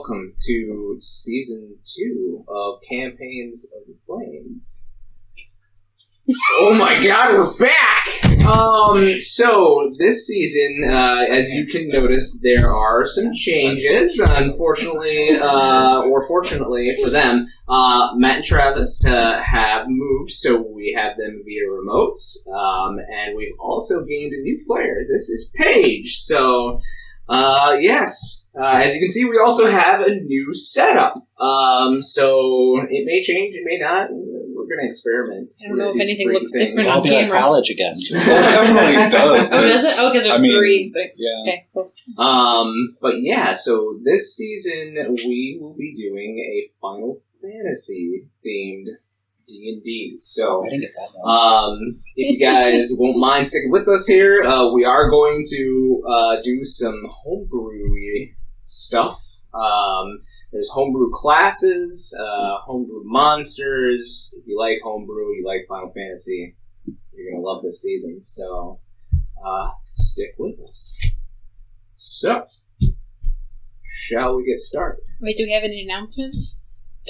welcome to Season 2 of Campaigns of the Blaize. Oh my god, we're back! So, this season, as you can notice, there are some changes. Unfortunately, or fortunately for them, Matt and Travis have moved, so we have them via remotes. And we've also gained a new player. This is Paige. So, yes. As you can see, we also have a new setup. So, it may change, it may not. We're going to experiment. I don't know if anything looks different I'll on be camera. At college again. Well, it definitely does. Oh, does it? Oh, because there's three. Yeah. Okay, cool. But yeah, so this season we will be doing a Final Fantasy themed D&D. So, I didn't get that one. if you guys won't mind sticking with us here, we are going to do some homebrew stuff. There's homebrew classes, homebrew monsters. If you like homebrew, you like Final Fantasy, you're going to love this season. So, stick with us. So, shall we get started? Wait, do we have any announcements?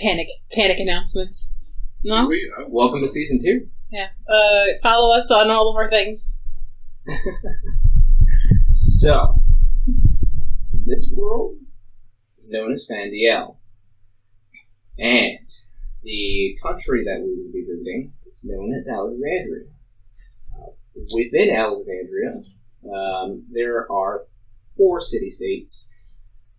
Panic announcements. No? Welcome to Season 2. Yeah. Follow us on all of our things. So, this world is known as Fandiel. And the country that we will be visiting is known as Alexandria. Within Alexandria, there are 4 city-states.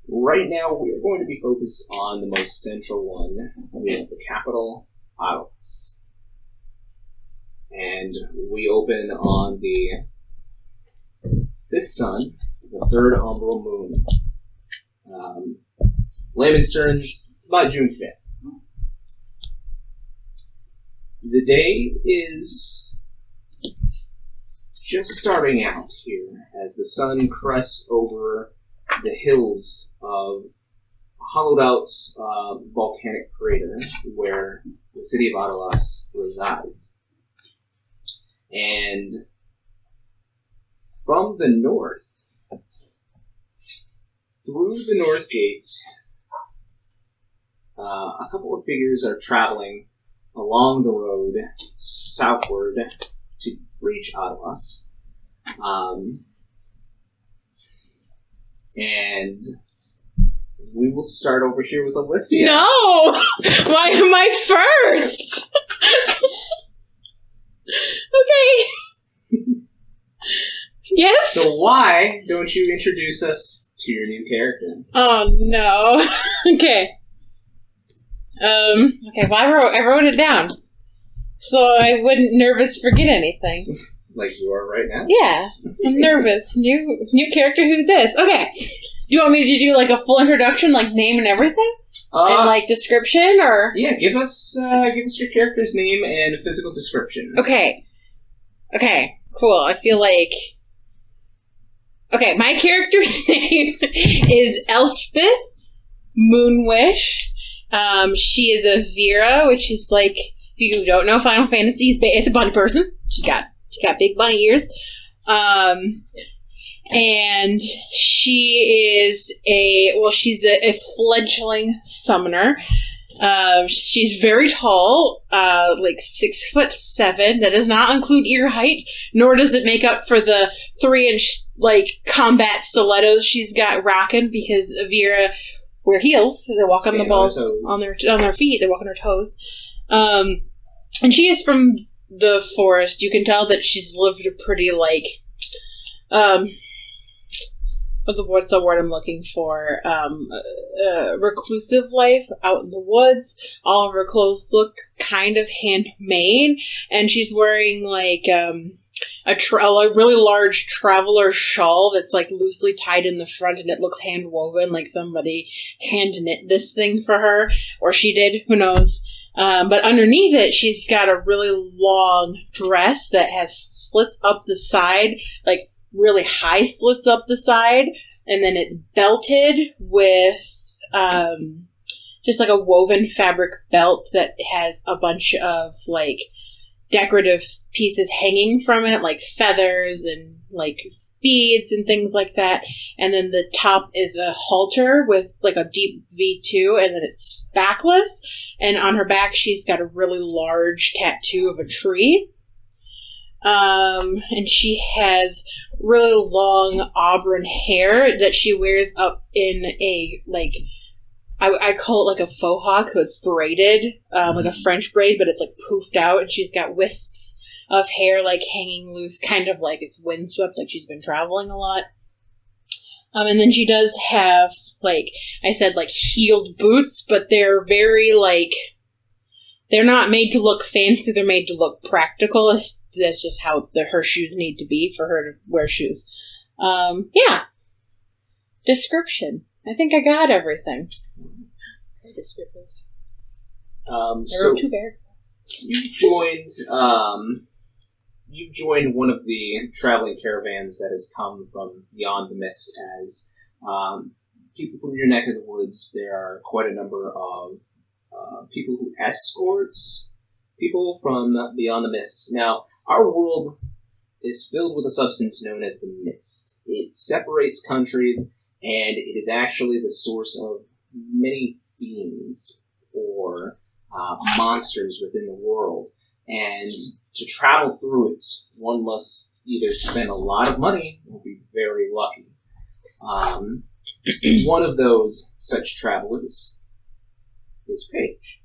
Right now, we are going to be focused on the most central one, with the capital, Milos. And we open on the 5th sun, the 3rd umbral moon. Layman's terms, it's about June 5th. The day is just starting out here as the sun crests over the hills of a hollowed out volcanic crater where the city of Adalas resides. And from the north, through the north gates, a couple of figures are traveling along the road southward to reach Adalas. And we will start over here with Alysia. No! Why am I first? Okay. Yes? So why don't you introduce us to your new character? Oh, no. Okay. Okay, well, I wrote it down. So I wouldn't nervous forget anything. Like you are right now? Yeah, I'm nervous. New character, who this? Okay. Do you want me to do like a full introduction, like name and everything? And like description, or? Yeah, give us your character's name and physical description. Okay, cool. I feel like... Okay, my character's name is Elspeth Moonwish. She is a Vera, which is like, if you don't know Final Fantasy, it's a bunny person. She's got big bunny ears. And she is she's a fledgling summoner. She's very tall, like 6'7". That does not include ear height, nor does it make up for the 3-inch like combat stilettos she's got rocking, because Vera wear heels. So they walk on the balls on their feet. They walk on her toes. And she is from the forest. You can tell that she's lived a pretty like what's the word I'm looking for? Reclusive life out in the woods. All of her clothes look kind of handmade, and she's wearing like a really large traveler shawl that's like loosely tied in the front, and it looks hand woven, like somebody hand knit this thing for her, or she did. Who knows? But underneath it, she's got a really long dress that has slits up the side, like really high slits up the side, and then it's belted with just like a woven fabric belt that has a bunch of like decorative pieces hanging from it, like feathers and like beads and things like that. And then the top is a halter with like a deep V2, and then it's backless. And on her back, she's got a really large tattoo of a tree. And she has really long auburn hair that she wears up in a, like, I call it like a faux hawk, so it's braided, like a French braid, but it's like poofed out, and she's got wisps of hair like hanging loose, kind of like it's windswept, like she's been traveling a lot. And then she does have, like I said, like heeled boots, but they're very like, they're not made to look fancy, they're made to look practical. That's just how her shoes need to be for her to wear shoes. Yeah. Description. I think I got everything. Very descriptive. So two paragraphs. You've joined one of the traveling caravans that has come from beyond the mist. As people from your neck of the woods, there are quite a number of people who escort people from beyond the mist. Now, our world is filled with a substance known as the mist. It separates countries, and it is actually the source of many fiends or monsters within the world. And to travel through it, one must either spend a lot of money or be very lucky. One of those such travelers is Paige.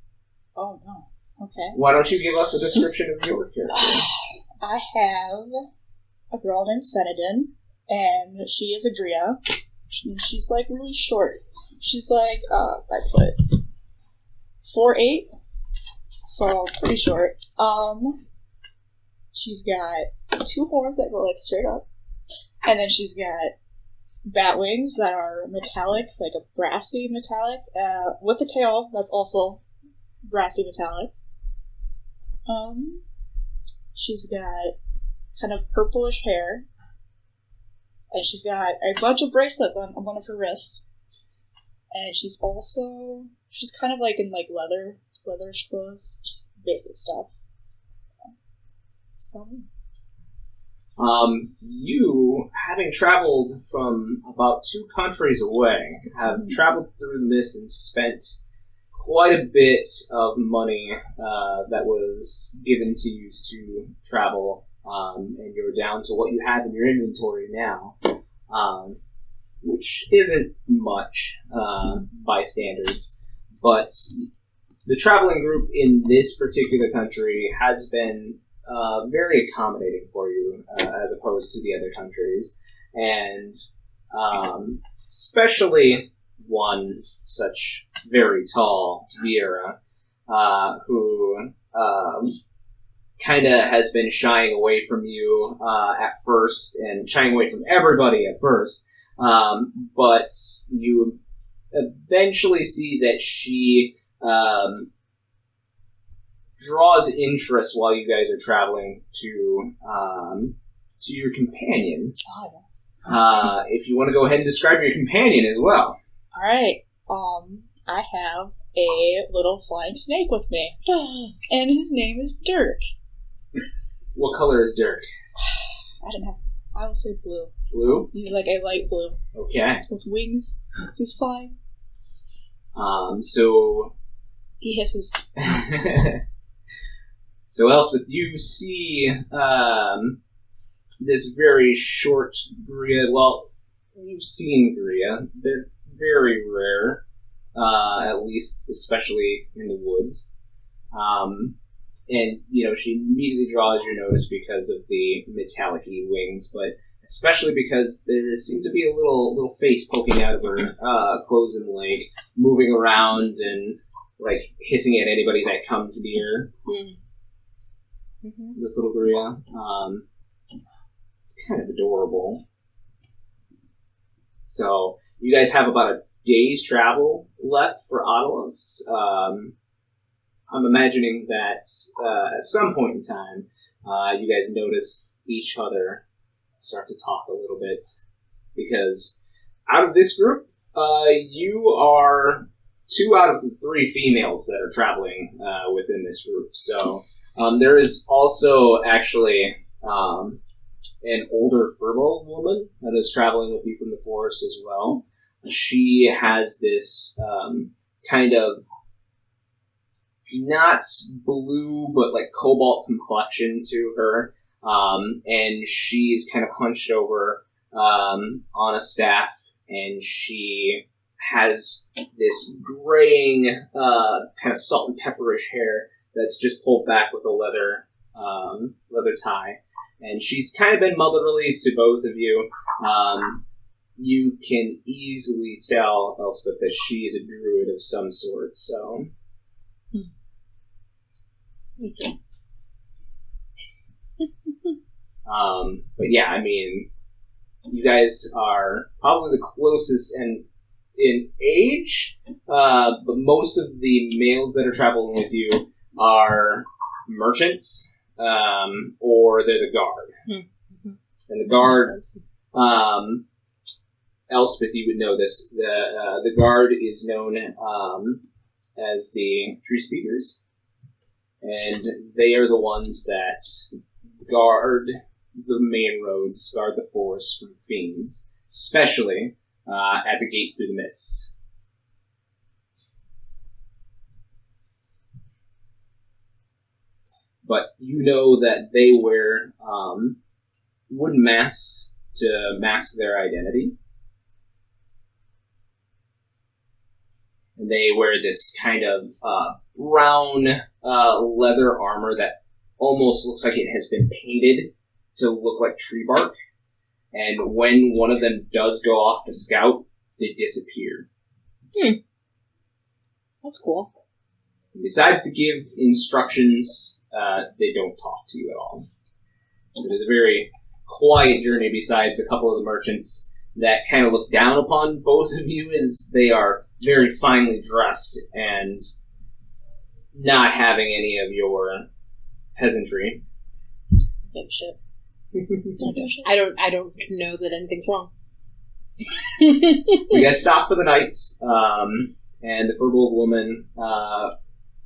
Oh, no. Okay. Why don't you give us a description of your character? I have a girl named Fena'Din, and she is a Gria. She's, like, really short. She's, like, 4'8", so pretty short. She's got 2 horns that go, like, straight up, and then she's got bat wings that are metallic, like a brassy metallic, with a tail that's also brassy metallic. She's got kind of purplish hair, and she's got a bunch of bracelets on one of her wrists, and she's kind of like in like leatherish clothes, just basic stuff. So. You, having traveled from about 2 countries away, have traveled through the mist and spent quite a bit of money that was given to you to travel, and you're down to what you have in your inventory now, which isn't much by standards, but the traveling group in this particular country has been very accommodating for you as opposed to the other countries, and especially one such very tall Viera, who kind of has been shying away from you at first, and shying away from everybody at first, but you eventually see that she draws interest while you guys are traveling to your companion. Oh, yes. If you want to go ahead and describe your companion as well. Alright, I have a little flying snake with me, and his name is Dirk. What color is Dirk? I will say blue. Blue? He's like a light blue. Okay. With wings. He's flying. So... He hisses. So, Elspeth, you see this very short Gria. Well, you've seen Gria. They're very rare, at least, especially in the woods. And, you know, she immediately draws your notice because of the metallic-y wings, but especially because there seems to be a little face poking out of her clothes and leg, moving around and, like, hissing at anybody that comes near. This little Gria. It's kind of adorable. So, you guys have about a day's travel left for Adalos. I'm imagining that at some point in time, you guys notice each other start to talk a little bit. Because out of this group, you are 2 out of the 3 females that are traveling within this group. So there is also actually an older furball woman that is traveling with you from the forest as well. She has this kind of not blue, but like cobalt complexion to her. And she's kind of hunched over on a staff, and she has this graying kind of salt and pepperish hair that's just pulled back with a leather tie. And she's kind of been motherly to both of you. You can easily tell, Elspeth, that she's a druid of some sort, so... Okay. But yeah, I mean, you guys are probably the closest in age, but most of the males that are traveling with you are merchants, or they're the guard. Mm-hmm. And the guard, Elspeth, you would know this, the guard is known as the Tree Speakers, and they are the ones that guard the main roads, guard the forest from fiends, especially at the gate through the mist. But you know that they wear wooden masks to mask their identity. And they wear this kind of brown leather armor that almost looks like it has been painted to look like tree bark. And when one of them does go off to scout, they disappear. That's cool. Besides to give instructions, they don't talk to you at all. It is a very quiet journey besides a couple of the merchants that kind of look down upon both of you as they are very finely dressed and not having any of your peasantry. Give shit. I don't know that anything's wrong. You guys stop for the night, and the purple woman,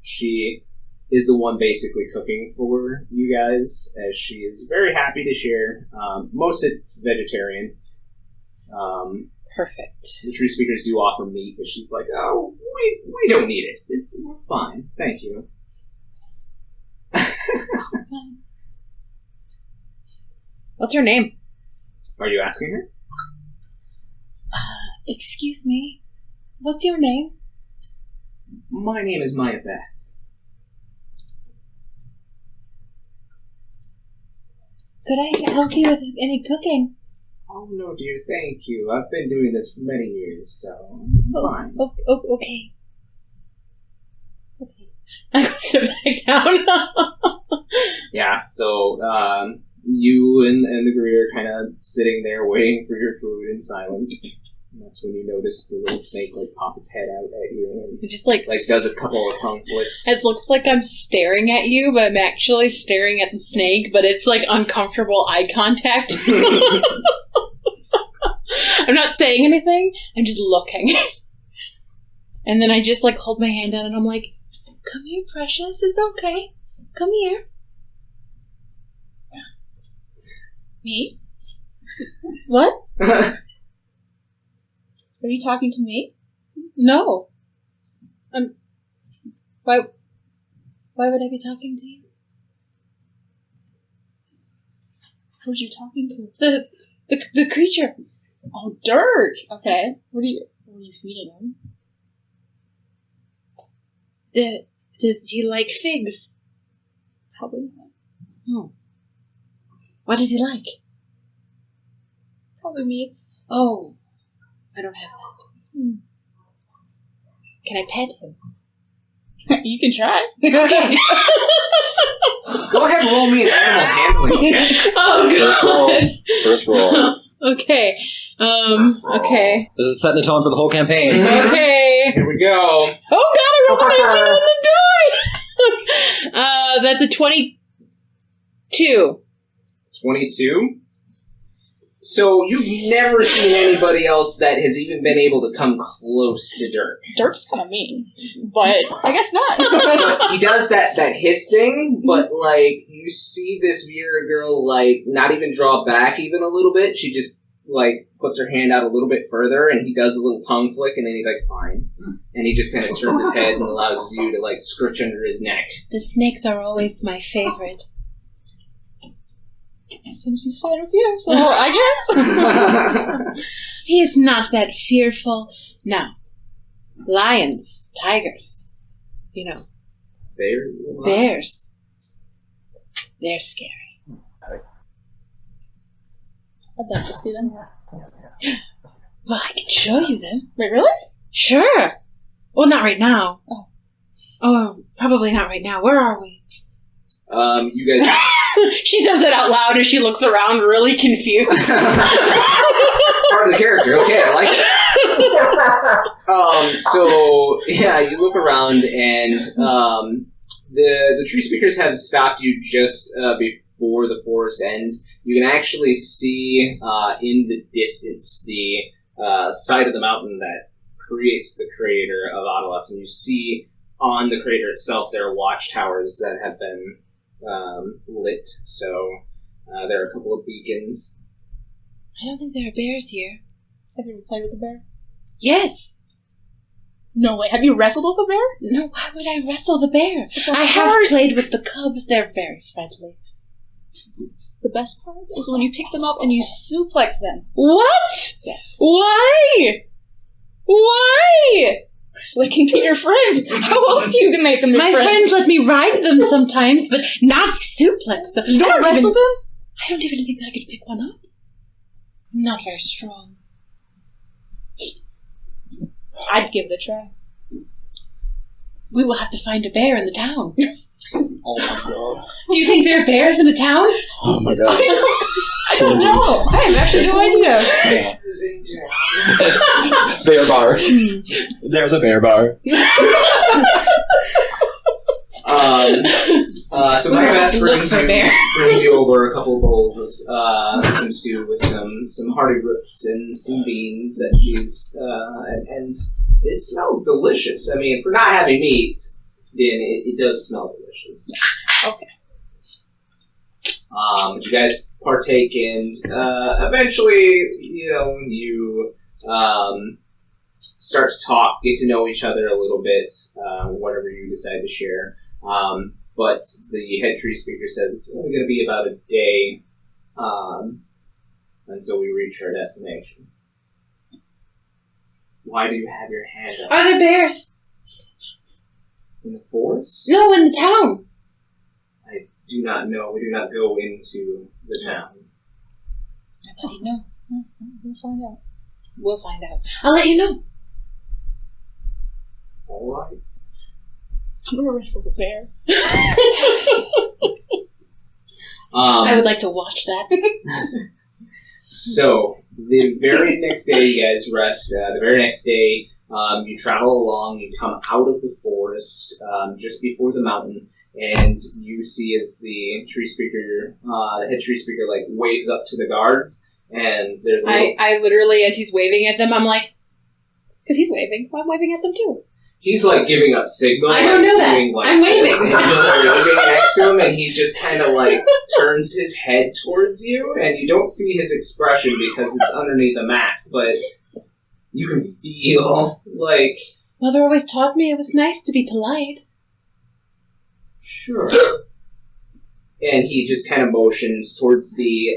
she is the one basically cooking for you guys, as she is very happy to share. Most of it's vegetarian. Perfect. The Tree Speakers do offer meat, but she's like, oh, we don't need it. We're fine. Thank you. What's her name? Are you asking her? Excuse me. What's your name? My name is Maya Beth. Could I help you with any cooking? Oh, no, dear, thank you. I've been doing this for many years, so I'm fine. Okay. Okay. I go sit back down. Yeah, so you and the greeter kind of sitting there waiting for your food in silence. And that's when you notice the little snake pop its head out at you and It just does a couple of tongue flicks. It looks like I'm staring at you, but I'm actually staring at the snake, but it's uncomfortable eye contact. I'm not saying anything, I'm just looking. And then I just hold my hand out and I'm like, come here, precious, it's okay. Come here. Me? What? Are you talking to me? No. Why would I be talking to you? Who's you talking to? The creature. Oh, Dirk! Okay. What are you feeding him? Does he like figs? Probably not. Oh. What does he like? Probably meat. Oh. I don't have that. Can I pet him? You can try. Okay. Go ahead and roll me an animal handling check. Oh, God. First roll. Okay. Okay. This is setting the tone for the whole campaign. Okay. Here we go. Oh, God, I rolled a 19 on the die! That's a 22. 22? So you've never seen anybody else that has even been able to come close to Dirk. Dirk's kind of mean, but I guess not. He does that hiss thing, but you you see this Vera girl, like, not even draw back even a little bit. She just, like, puts her hand out a little bit further, and he does a little tongue flick, and then he's like, fine. And he just kind of turns his head and allows you to, like, scritch under his neck. The snakes are always my favorite. Seems he's fine with you, so I guess. He is not that fearful. Now, lions, tigers, you know, bears. They're scary. I'd love to see them. Well, I can show you them. Wait, really? Sure. Well, not right now. Oh. Oh, probably not right now. Where are we? You guys... She says it out loud as she looks around really confused. Part of the character. Okay, I like it. So, yeah, you look around, and the tree speakers have stopped you just before the forest ends. You can actually see in the distance the side of the mountain that creates the crater of Adelas, and you see on the crater itself there are watchtowers that have been lit, so there are a couple of beacons. I don't think there are bears here. Have you ever played with a bear? Yes. No way. Have you wrestled with a bear? No, why would I wrestle the bears? I hard. have played with the cubs. They're very friendly. The best part is when you pick them up and you suplex them. What? Yes. Why? Why? So they can be your friend. How else do you make them your My friend? friends let me ride them sometimes, but not suplex them. You don't wrestle them? I don't even think I could pick one up. I'm not very strong. I'd give it a try. We will have to find a bear in the town. Oh my god. Do you think there are bears in the town? Oh my god. I don't know. I have actually no idea. Bear bar. There's a bear bar. So my Beth look for a bear. brings you over a couple of bowls of some stew with some hearty roots and some beans that she's and it smells delicious. I mean, for not having meat, Din, it does smell delicious. Okay. But you guys partake, and eventually, you start to talk, get to know each other a little bit, whatever you decide to share. But the head tree speaker says it's only going to be about a day until we reach our destination. Why do you have your hand up? Are there bears? In the forest? No, in the town. I do not know. We do not go into the town. I let you know. We'll find out. We'll find out. I'll let you know. All right. I'm gonna wrestle the bear. I would like to watch that. So, the very next day, you guys rest. The very next day, you travel along. You come out of the forest just before the mountain, and you see as the tree speaker, the head tree speaker, like waves up to the guards, and there's a little... I literally, as he's waving at them, I'm like, because he's waving, so I'm waving at them too. He's like giving a signal. I don't know that. Doing, like, I'm waving. this, and you're waving next to him, and he just kind of like turns his head towards you, and you don't see his expression because it's underneath a mask, but you can feel like... Mother always taught me it was nice to be polite. Sure. And he just kind of motions towards the...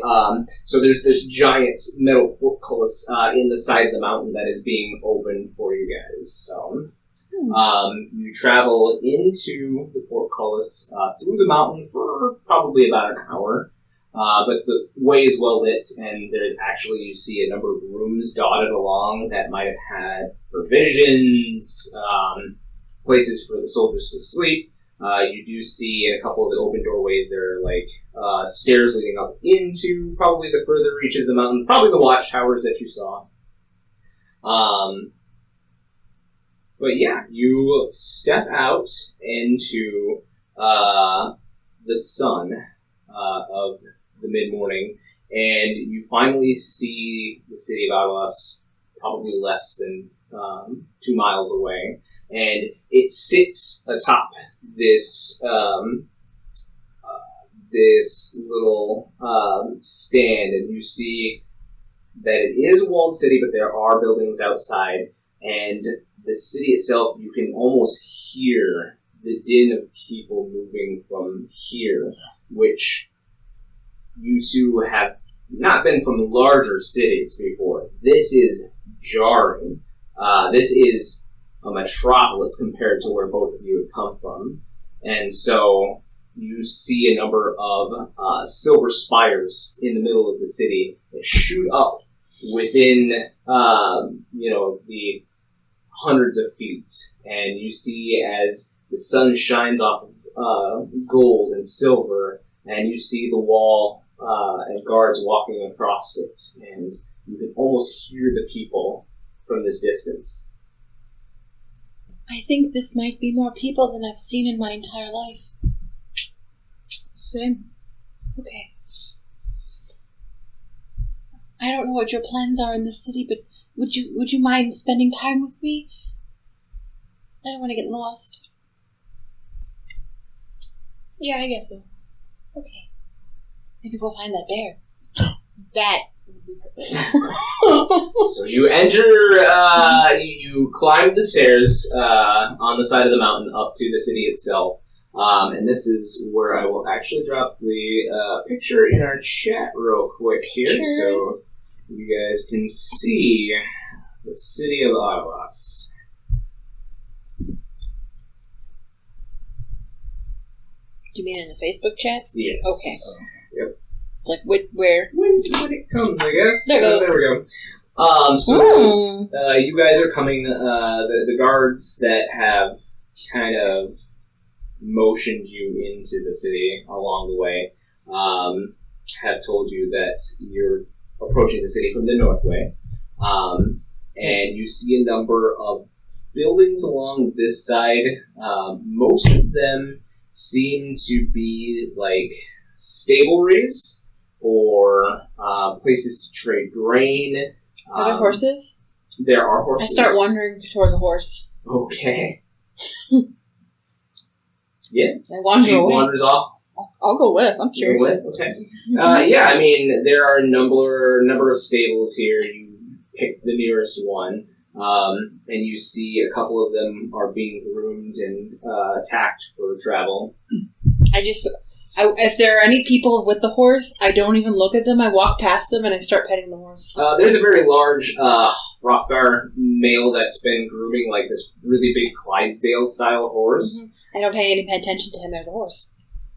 so there's this giant metal portcullis in the side of the mountain that is being opened for you guys. So you travel into the portcullis through the mountain for probably about an hour. But the way is well lit, and there's actually, you see a number of rooms dotted along that might have had provisions, places for the soldiers to sleep. You do see in a couple of the open doorways there are like stairs leading up into probably the further reaches of the mountain, probably the watchtowers that you saw. But yeah, you step out into the sun of the mid-morning, and you finally see the city of Adelas probably less than 2 miles away, and it sits atop this this little stand, and you see that it is a walled city, but there are buildings outside, and the city itself, you can almost hear the din of people moving from here, which you two have not been from larger cities before. This is jarring. This is a metropolis compared to where both of you have come from. And so you see a number of silver spires in the middle of the city that shoot up within, the hundreds of feet. And you see as the sun shines off of gold and silver, and you see the wall and guards walking across it, and you can almost hear the people from this distance. I think this might be more people than I've seen in my entire life. Same. Okay. I don't know what your plans are in the city, but would you mind spending time with me? I don't want to get lost. Yeah, I guess so. Okay. Maybe we'll find that bear. That would be perfect. So you enter, you climb the stairs on the side of the mountain up to the city itself. And this is where I will actually drop the picture in our chat real quick here. Pictures. So you guys can see the city of Alysia. Do you mean in the Facebook chat? Yes. Okay. Yep. It's like, where? When it comes, I guess. There it goes. There we go. You guys are coming, the guards that have kind of motioned you into the city along the way have told you that you're approaching the city from the north way. And you see a number of buildings along this side. Most of them seem to be like stableries or places to trade grain. Are there horses? There are horses. I start wandering towards a horse. Okay. Yeah. I wander She away. wanders off. I'll go with. I'm You curious. go with? Okay. Yeah, I mean, there are a number of stables here. You pick the nearest one, and you see a couple of them are being groomed and attacked for travel. If there are any people with the horse, I don't even look at them. I walk past them and I start petting the horse. There's a very large Rothgar male that's been grooming like this really big Clydesdale-style horse. Mm-hmm. I don't pay any attention to him as a horse.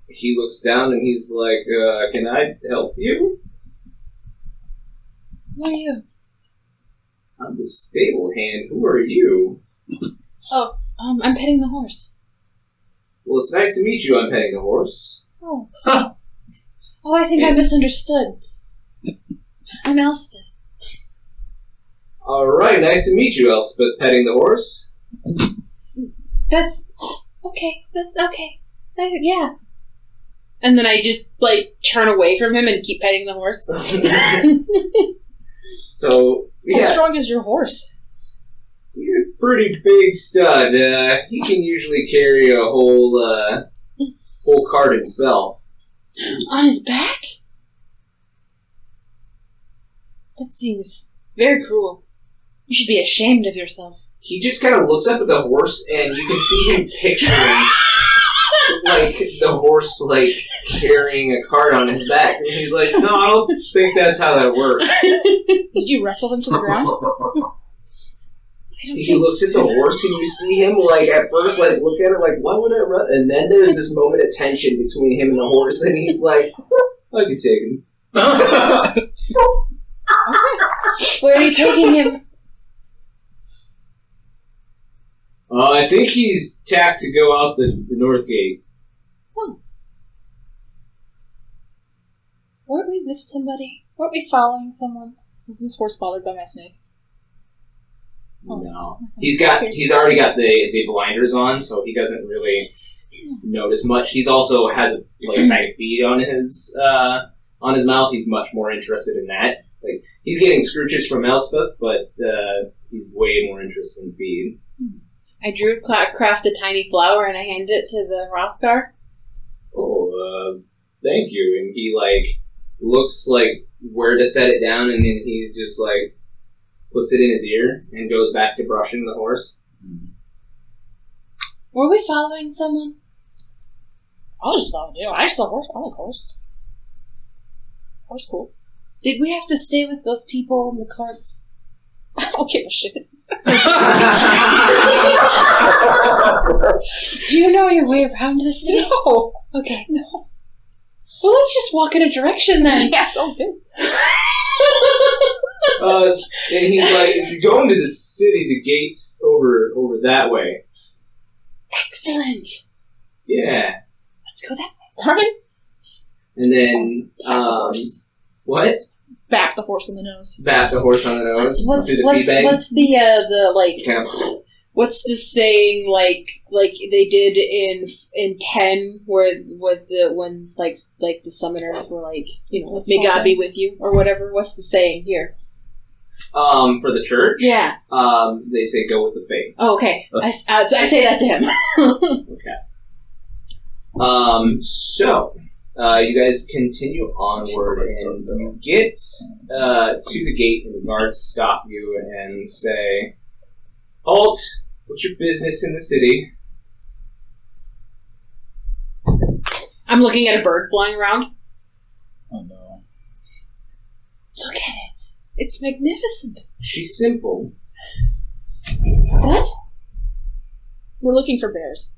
He looks down and he's like, can I help you? Who are you? I'm the stable hand. Who are you? Oh, I'm petting the horse. Well, it's nice to meet you. I'm petting the horse. Oh. Oh, I think I misunderstood. I'm Elspeth. All right, nice to meet you, Elspeth, petting the horse. That's okay. That's okay. Yeah. And then I just, turn away from him and keep petting the horse. So, How yeah, strong is your horse? he's a pretty big stud. He can usually carry a whole cart himself. On his back? That seems very cruel. You should be ashamed of yourself. He just kind of looks up at the horse, and you can see him picturing, the horse, carrying a cart on his back. And he's like, no, I don't think that's how that works. Did you wrestle him to the ground? He looks at the horse, and you see him, at first, look at it, why would I run? And then there's this moment of tension between him and the horse, and he's like, I could take him. Where are you taking him? I think he's tacked to go out the north gate. Weren't we with somebody? Weren't we following someone? Is this horse bothered by my snake? No. He's already got the blinders on, so he doesn't really notice much. He's also has a bag of feed on his mouth. He's much more interested in that. He's getting scrooches from Elspeth, but he's way more interested in feed. I craft a tiny flower and I hand it to the Rothgar. Oh, thank you. And he, like, looks, like, where to set it down, and then he just, like, puts it in his ear and goes back to brushing the horse. Were we following someone? I was just following you. I just saw a horse. I like horse. Horse cool. Did we have to stay with those people in the carts? I don't give a shit. Do you know your way around the city? No. Okay. No. Well, let's just walk in a direction then. Yeah, sounds good. And he's like, if you go into the city, the gate's over that way. Excellent. Yeah. Let's go that way. Alright. And then, what? Bap the horse in the nose. Bat the horse on the nose. What's do the the kind of, what's the saying like they did in 10 where when the summoners were like, you know, may God be with you or whatever. What's the saying here? for the church? Yeah. They say go with the faith. Oh, okay. I say that to him. Okay. So, you guys continue onward, and you get to the gate, and the guards stop you and say, "Halt! What's your business in the city?" I'm looking at a bird flying around. Oh no. Look at it. It's magnificent. She's simple. What? We're looking for bears.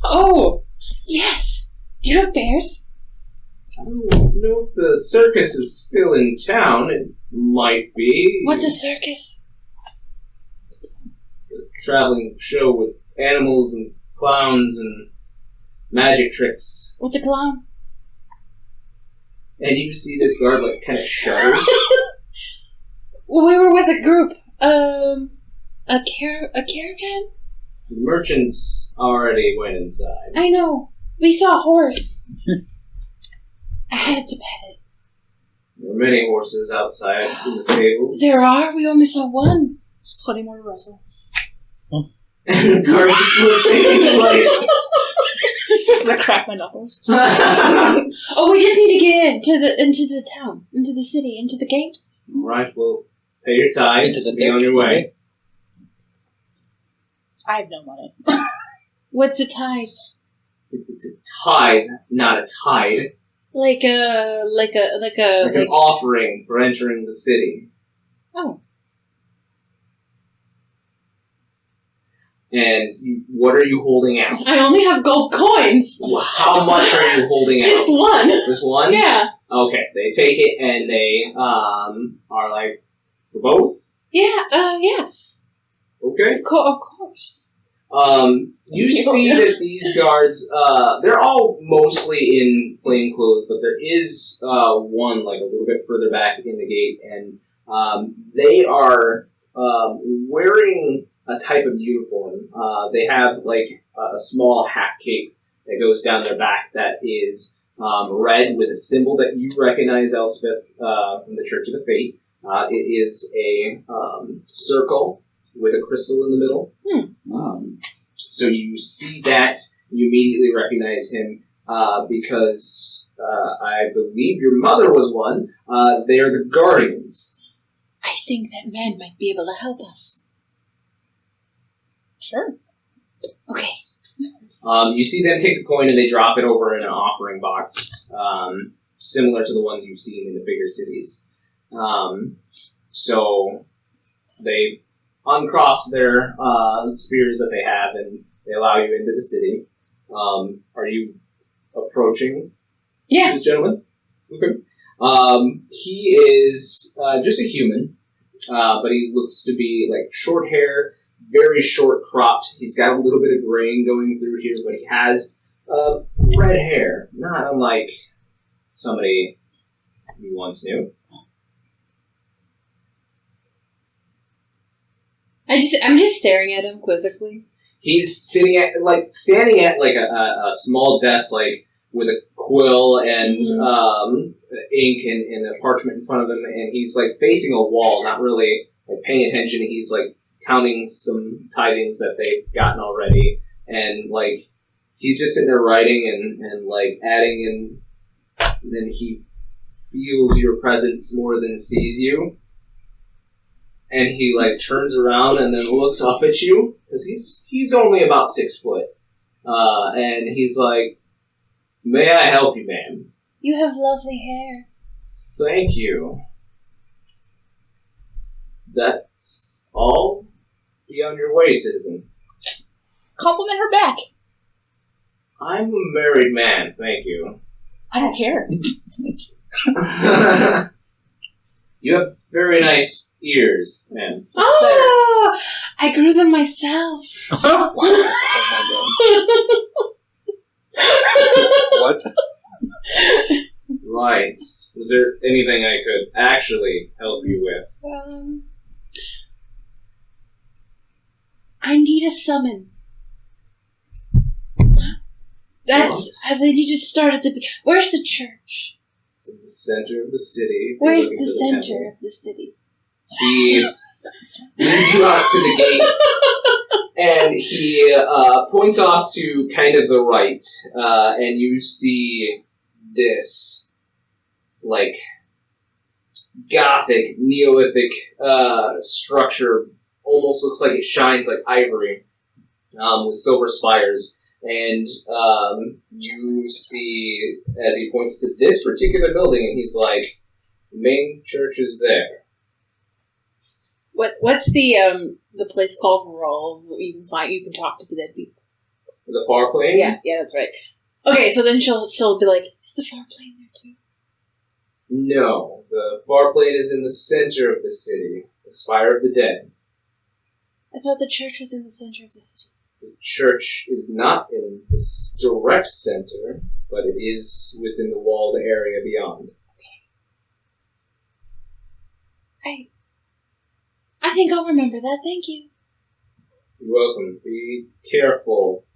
Oh, yes. Do you have bears? I don't know if the circus is still in town. It might be. What's a circus? It's a traveling show with animals and clowns and magic tricks. What's a clown? And you see this guard like kind of shudder. Well, we were with a group. A caravan? The merchants already went inside. I know. We saw a horse. I had to pet it. There were many horses outside in the stables. There are? We only saw one. There's plenty more to wrestle. And the guard just looks at you like... I'm gonna crack my knuckles. Oh, we just need to get into the town, into the city, into the gate. Alright, well, pay your tithes and be on your way. I have no money. What's a tide? It's a tithe, not a tide. Like an offering for entering the city. Oh. And what are you holding out? I only have gold coins. Well, how much are you holding out? Just one. Just one? Yeah. Okay, they take it and they are like, for both? Yeah, yeah. Okay. Of course. You see that these guards, they're all mostly in plain clothes, but there is one like a little bit further back in the gate, and they are wearing a type of uniform. They have like a small hat cape that goes down their back that is red with a symbol that you recognize, Elspeth, from the Church of the Faith. It is a circle with a crystal in the middle. So you see that, you immediately recognize him because I believe your mother was one. They are the Guardians. I think that man might be able to help us. Sure. Okay. You see them take the coin and they drop it over in an offering box, similar to the ones you've seen in the bigger cities. So they uncross their spears that they have and they allow you into the city. Are you approaching this gentleman? Okay. He is just a human, but he looks to be like short hair, very short cropped. He's got a little bit of graying going through here, but he has red hair, not unlike somebody you once knew. I'm just staring at him quizzically. He's standing at like a small desk, like with a quill and ink and a parchment in front of him, and he's like facing a wall, not really like paying attention. He's like counting some tidings that they've gotten already, and like he's just sitting there writing and like adding in. And then he feels your presence more than sees you. And he like turns around and then looks up at you because he's only about 6 foot, and he's like, "May I help you, ma'am?" You have lovely hair. Thank you. That's all? Be on your way, citizen. Compliment her back. I'm a married man, thank you. I don't care. You have very nice ears, ma'am. Oh, I grew them myself. What? Right. Was there anything I could actually help you with? I need a summon. I need to start at the... Where's the church? It's in the center of the city. Where's Looking the for center temple. of the city? He leads you out to the gate, and he points off to kind of the right, and you see this, like, Gothic, Neolithic structure. Almost looks like it shines like ivory, with silver spires. And you see, as he points to this particular building, and he's like, the main church is there. What's the place called where all you can talk to the dead people? The far plane? Yeah, that's right. Okay, so then she'll be like, is the far plane there too? No, the far plane is in the center of the city, the Spire of the Dead. I thought the church was in the center of the city. The church is not in the direct center, but it is within the walled area beyond. I think I'll remember that, thank you. You're welcome. Be careful,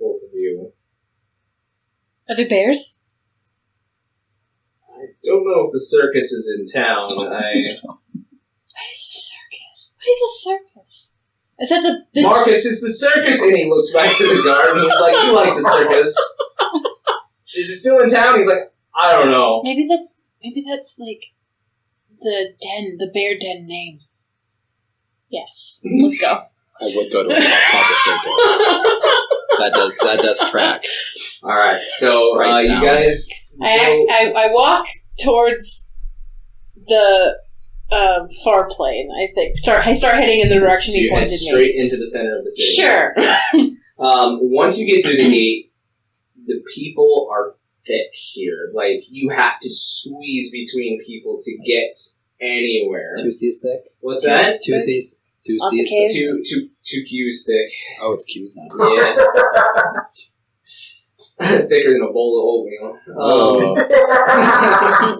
both of you. Are there bears? I don't know if the circus is in town. What is a circus? What is a circus? Is that the... Marcus is the circus! And he looks back to the guard and he's like, you like the circus. Is it still in town? He's like, I don't know. Maybe that's like the bear den name. Yes. Let's go. I would go to a pub circus. That does track. Alright, so Right you sound. guys... I walk towards the far plane, I think. I start heading in the direction So he you head pointed straight into the center of the city. Sure. Once you get through the gate, the people are thick here. Like, you have to squeeze between people to get anywhere. 2 C's thick? What's that? 2 C's. 2 Lots of C's Ks. thick. Two Q's thick. Oh, it's Q's now. Yeah. Thicker than a bowl of oatmeal.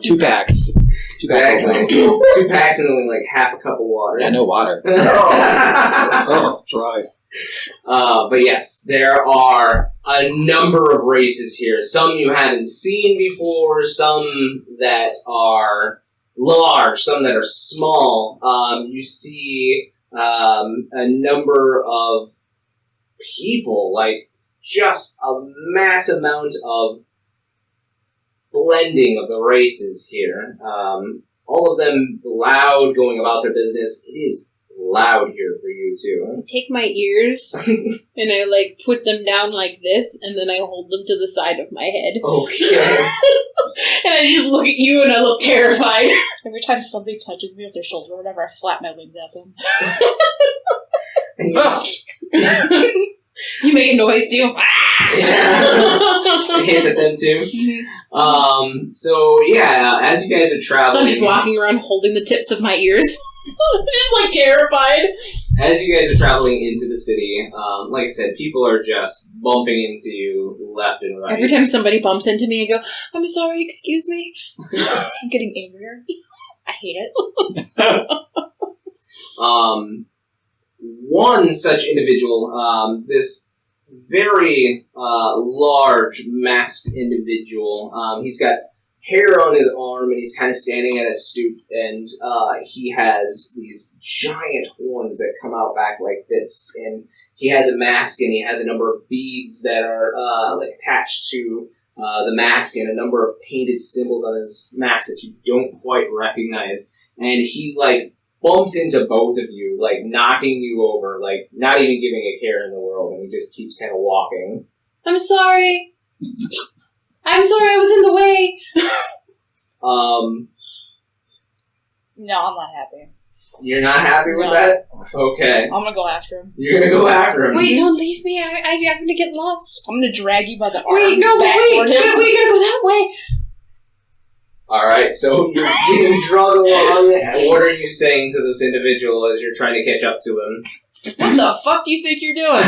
2 packs. 2 Exactly. 2 packs and only like half a cup of water. Yeah, no water. Oh, dry. But yes, there are a number of races here. Some you haven't seen before, some that are large, some that are small. You see a number of people, like just a mass amount of blending of the races here. All of them loud, going about their business. It is loud here for you too. I take my ears and I like put them down like this, and then I hold them to the side of my head. Okay. And I just look at you and I look terrified. Every time somebody touches me with their shoulder or whatever, I flap my wings at them. And you You make a noise too. hiss at them too. So yeah, as you guys are So traveling, I'm just walking around holding the tips of my ears. Just like terrified. as you guys are traveling into the city, like I said, people are just bumping into you left and right. Every time somebody bumps into me, I go, I'm sorry, excuse me. I'm getting angrier. I hate it. One such individual, this very large, masked individual, he's got hair on his arm, and he's kind of standing at a stoop, and he has these giant horns that come out back like this, and he has a mask and he has a number of beads that are attached to the mask and a number of painted symbols on his mask that you don't quite recognize. And he bumps into both of you, knocking you over, not even giving a care in the world, and he just keeps kind of walking. I'm sorry. I'm sorry I was in the way. No, I'm not happy. You're not happy with that? Okay. I'm gonna go after him. You're gonna go after him. Wait, don't leave me. I'm gonna get lost. I'm gonna drag you by the arm. Wait, no, back toward him. we gotta go that way. Alright, so you're getting dragged along, and what are you saying to this individual as you're trying to catch up to him? What the fuck do you think you're doing?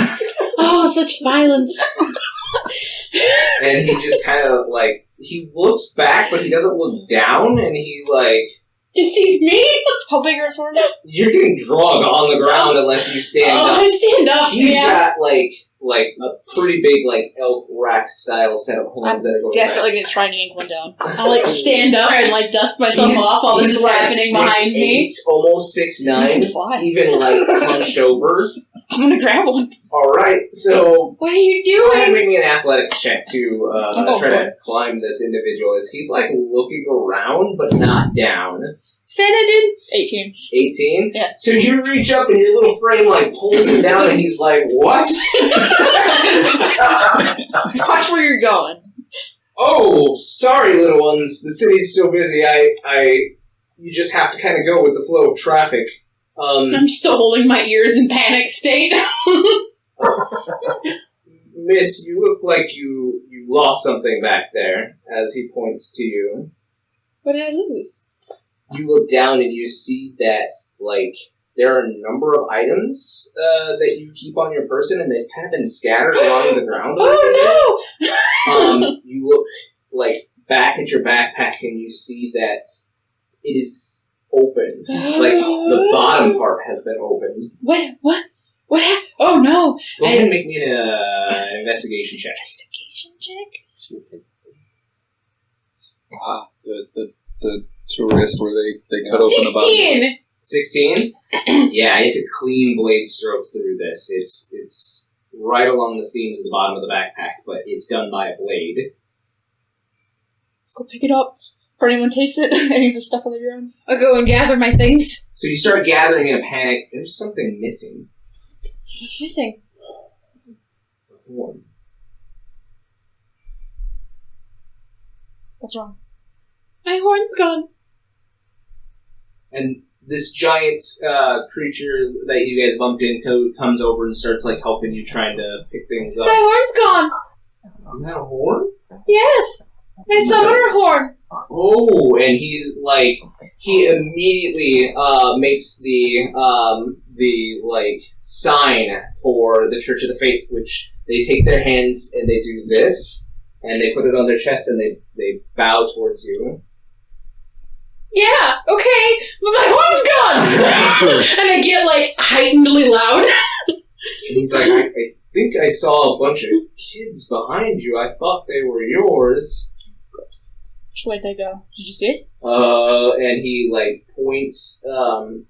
Oh, such violence. And he just kind of, he looks back, but he doesn't look down, and he, just sees me? How big are his horns? You're getting drugged on the ground unless you stand up. I stand up. He's got, a pretty big, elk rack style set of horns that are going Definitely gonna try and yank one down. I'll, stand up and, dust myself off while this is happening behind me. Almost 6'9", even, hunched over. I'm gonna grab one. Alright, so... What are you Go ahead and doing? make me an athletics check to try to climb this individual. As he's, looking around, but not down. Fena'Din? 18. 18? Yeah. So you reach up and your little frame, pulls him down and he's like, what? Watch where you're going. Oh, sorry, little ones. The city's so busy, you just have to kind of go with the flow of traffic. I'm still holding my ears in panic state. Miss, you look like you lost something back there, as he points to you. What did I lose? You look down and you see that, there are a number of items that you keep on your person, and they've kind of been scattered along the ground. Oh, no! You look, back at your backpack, and you see that it is open. The bottom part has been opened. What? Oh, no! Go ahead and make me an investigation check. Investigation check? The tourist where they cut open a bottle. 16! 16? Yeah, it's a clean blade stroke through this. It's right along the seams of the bottom of the backpack, but it's done by a blade. Let's go pick it up. Before anyone takes it, any of the stuff on the ground. I'll go and gather my things. So you start gathering in a panic. There's something missing. What's missing? A horn. What's wrong? My horn's gone. And this giant creature that you guys bumped into comes over and starts helping you, trying to pick things up. My horn's gone. You had a horn? Yes. My summoner horn. Oh, and he's he immediately makes the sign for the Church of the Faith, which they take their hands and they do this, and they put it on their chest and they bow towards you. Yeah, okay, but my horn's gone! And I get, heightenedly loud. And he's like, I think I saw a bunch of kids behind you. I thought they were yours. Which way did they go? Did you see it? And he, points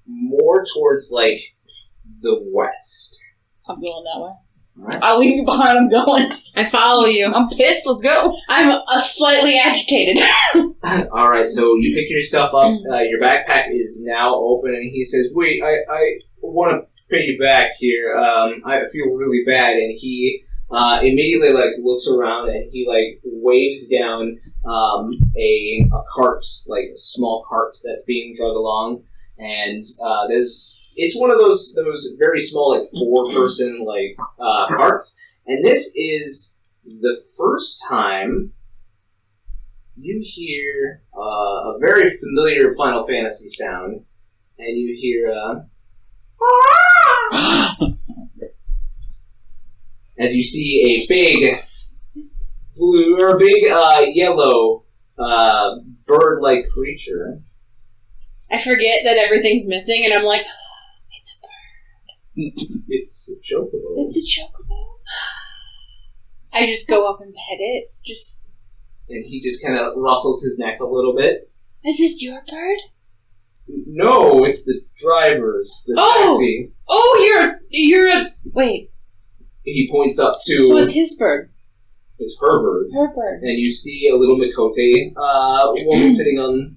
more towards, the west. I'm going that way. Right. I'll leave you behind. I'm going. I follow you. I'm pissed. Let's go. I'm slightly agitated. Alright, so you pick your stuff up. Your backpack is now open, and he says, wait, I want to pay you back here. I feel really bad. And he immediately, looks around, and he, waves down a cart, a small cart that's being dragged along. And it's one of those very small, 4-person, carts. And this is the first time you hear a very familiar Final Fantasy sound. And you hear, as you see a big blue, or a big yellow bird-like creature. I forget that everything's missing, and I'm like, it's a bird. It's a chocobo. It's a chocobo. I just go up and pet it. And he just kind of rustles his neck a little bit. Is this your bird? No, it's the driver's. The taxi. Oh, you're a... Wait. he points up to... So it's his bird. It's her bird. Her bird. And you see a little Mikote woman sitting on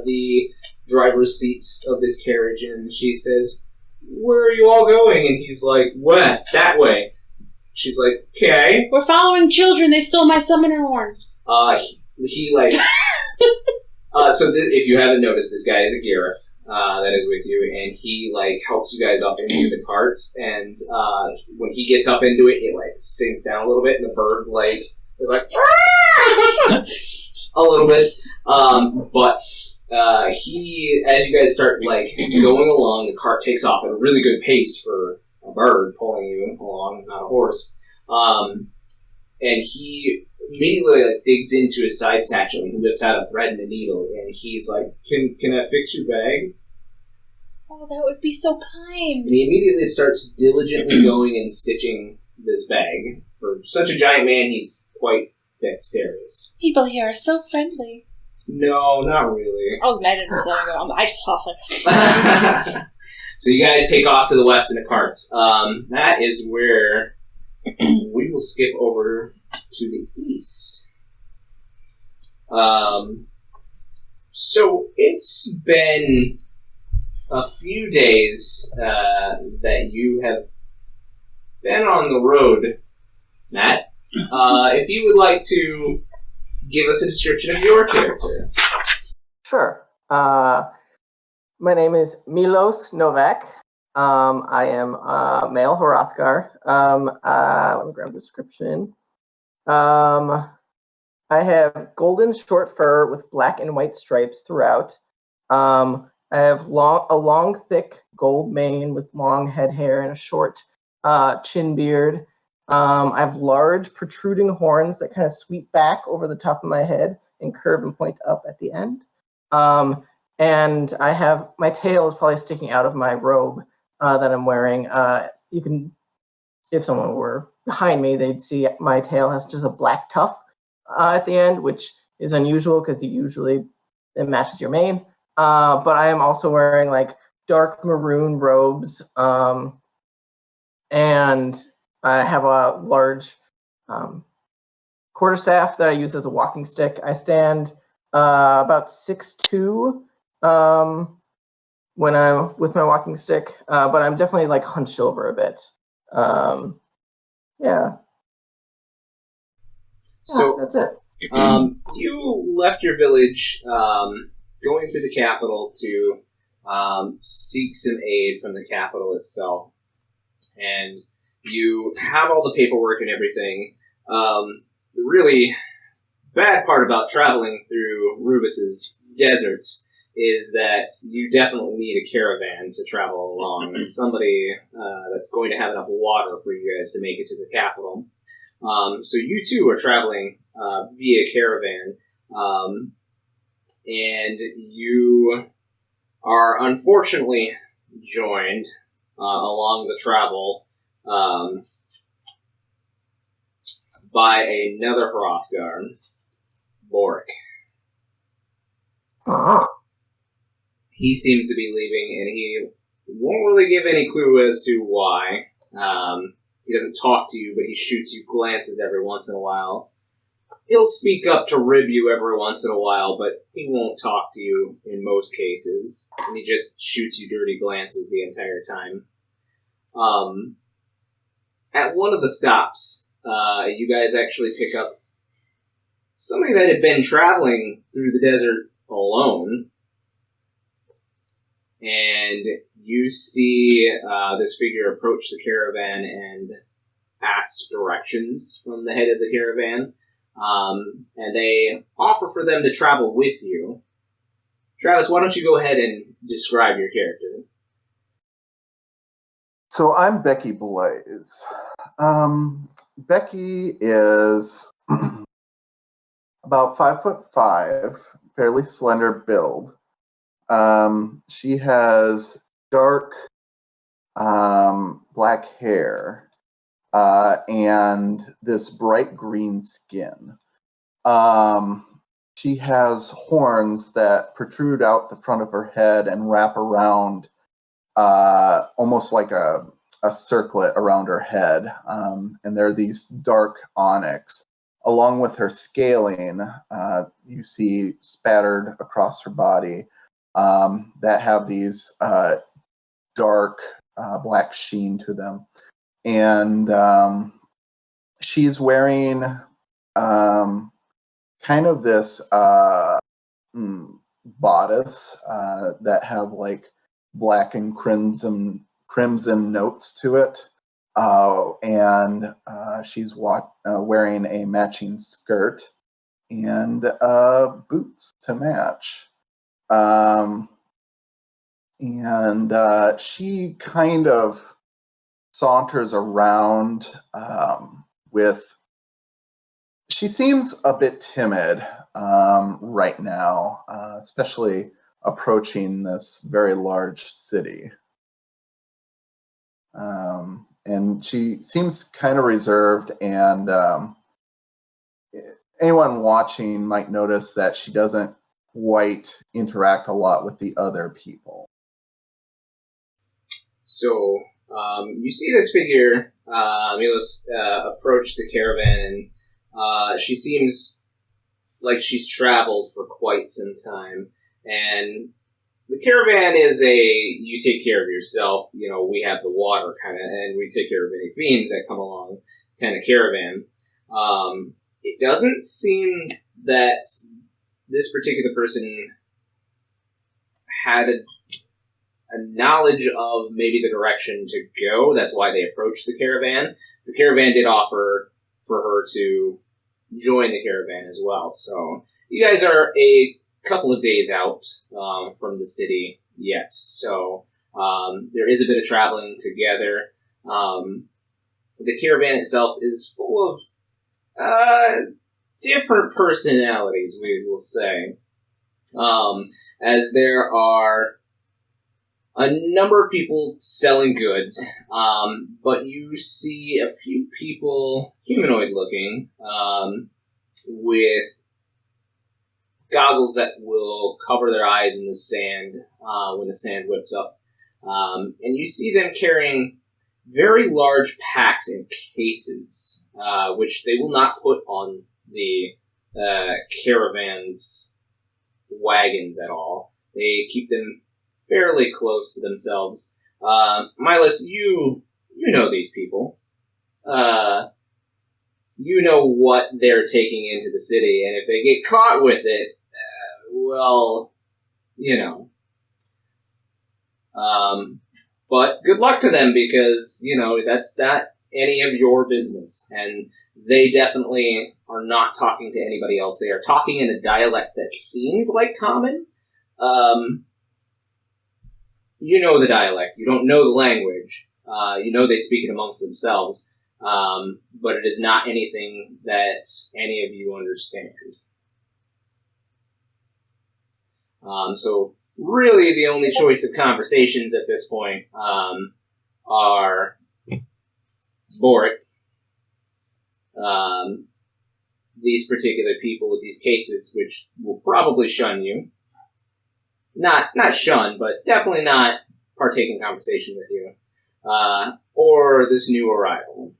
the driver's seat of this carriage, and she says, "Where are you all going?" And he's like, "West, that way." She's like, "Okay." We're following children. They stole my summoner horn. He like... if you haven't noticed, this guy is a Garrett that is with you, and he like helps you guys up into the carts, and when he gets up into it, it like sinks down a little bit, and the bird like is like a little bit, but he, as you guys start like going along, the cart takes off at a really good pace for a bird pulling you along, not a horse, and he immediately like, digs into his side satchel and he whips out a thread and a needle, and he's like, Can I fix your bag?" Oh, that would be so kind. And he immediately starts diligently going and stitching this bag. For such a giant man, he's quite dexterous. People here are so friendly. No, not really. I was mad at him a second ago. I just thought like... So you guys take off to the west in the carts. That is where we will skip over to the east. So it's been a few days that you have been on the road, Matt. If you would like to give us a description of your character. Sure. My name is Milos Novak. I am a male Hrothgar. Let me grab the description. I have golden short fur with black and white stripes throughout. I have a long, thick gold mane with long head hair and a short chin beard. I have large, protruding horns that kind of sweep back over the top of my head and curve and point up at the end. And I have, my tail is probably sticking out of my robe that I'm wearing. You can, if someone were behind me, they'd see my tail has just a black tuft at the end, which is unusual because usually it matches your mane. But I am also wearing like dark maroon robes, and I have a large quarterstaff that I use as a walking stick. I stand about 6'2" when I'm with my walking stick, but I'm definitely like hunched over a bit. Yeah. So that's it. You left your village, going to the capital to seek some aid from the capital itself, and you have all the paperwork and everything. The really bad part about traveling through Rubus's desert is that you definitely need a caravan to travel along, and somebody that's going to have enough water for you guys to make it to the capital. So you two are traveling via caravan, and you are unfortunately joined along the travel by another Hrothgar, Bork. He seems to be leaving, and he won't really give any clue as to why. He doesn't talk to you, but he shoots you glances every once in a while. He'll speak up to rib you every once in a while, but he won't talk to you in most cases. And he just shoots you dirty glances the entire time. At one of the stops, you guys actually pick up somebody that had been traveling through the desert alone. And you see this figure approach the caravan and ask directions from the head of the caravan. And they offer for them to travel with you. Travis, why don't you go ahead and describe your character? So I'm Becky Blaize. Becky is about 5'5", fairly slender build. She has dark black hair and this bright green skin. She has horns that protrude out the front of her head and wrap around almost like a a circlet around her head, and they're these dark onyx. Along with her scaling, you see spattered across her body that have these dark black sheen to them. And she's wearing kind of this bodice that have like black and crimson notes to it. And she's wearing a matching skirt and boots to match. And she kind of saunters around she seems a bit timid right now, especially approaching this very large city. And she seems kind of reserved, and anyone watching might notice that she doesn't quite interact a lot with the other people. So, you see this figure, Milos, approach the caravan, and she seems like she's traveled for quite some time, and the caravan is you take care of yourself, we have the water kind of, and we take care of any fiends that come along kind of caravan. It doesn't seem that this particular person had a knowledge of maybe the direction to go. That's why they approached the caravan. The caravan did offer for her to join the caravan as well. So you guys are a couple of days out from the city yet. So there is a bit of traveling together. The caravan itself is full of different personalities, we will say. As there are a number of people selling goods, but you see a few people, humanoid looking, with goggles that will cover their eyes in the sand when the sand whips up. And you see them carrying very large packs and cases, which they will not put on the caravan's wagons at all. They keep them fairly close to themselves. Milos, you know these people. You know what they're taking into the city, and if they get caught with it, well, but good luck to them, because, that's not any of your business, and they definitely are not talking to anybody else. They are talking in a dialect that seems like common. You know the dialect. You don't know the language. They speak it amongst themselves. But it is not anything that any of you understand. So really the only choice of conversations at this point are Boric, these particular people with these cases, which will probably shun you. Not shun, but definitely not partake in conversation with you. Or this new arrival.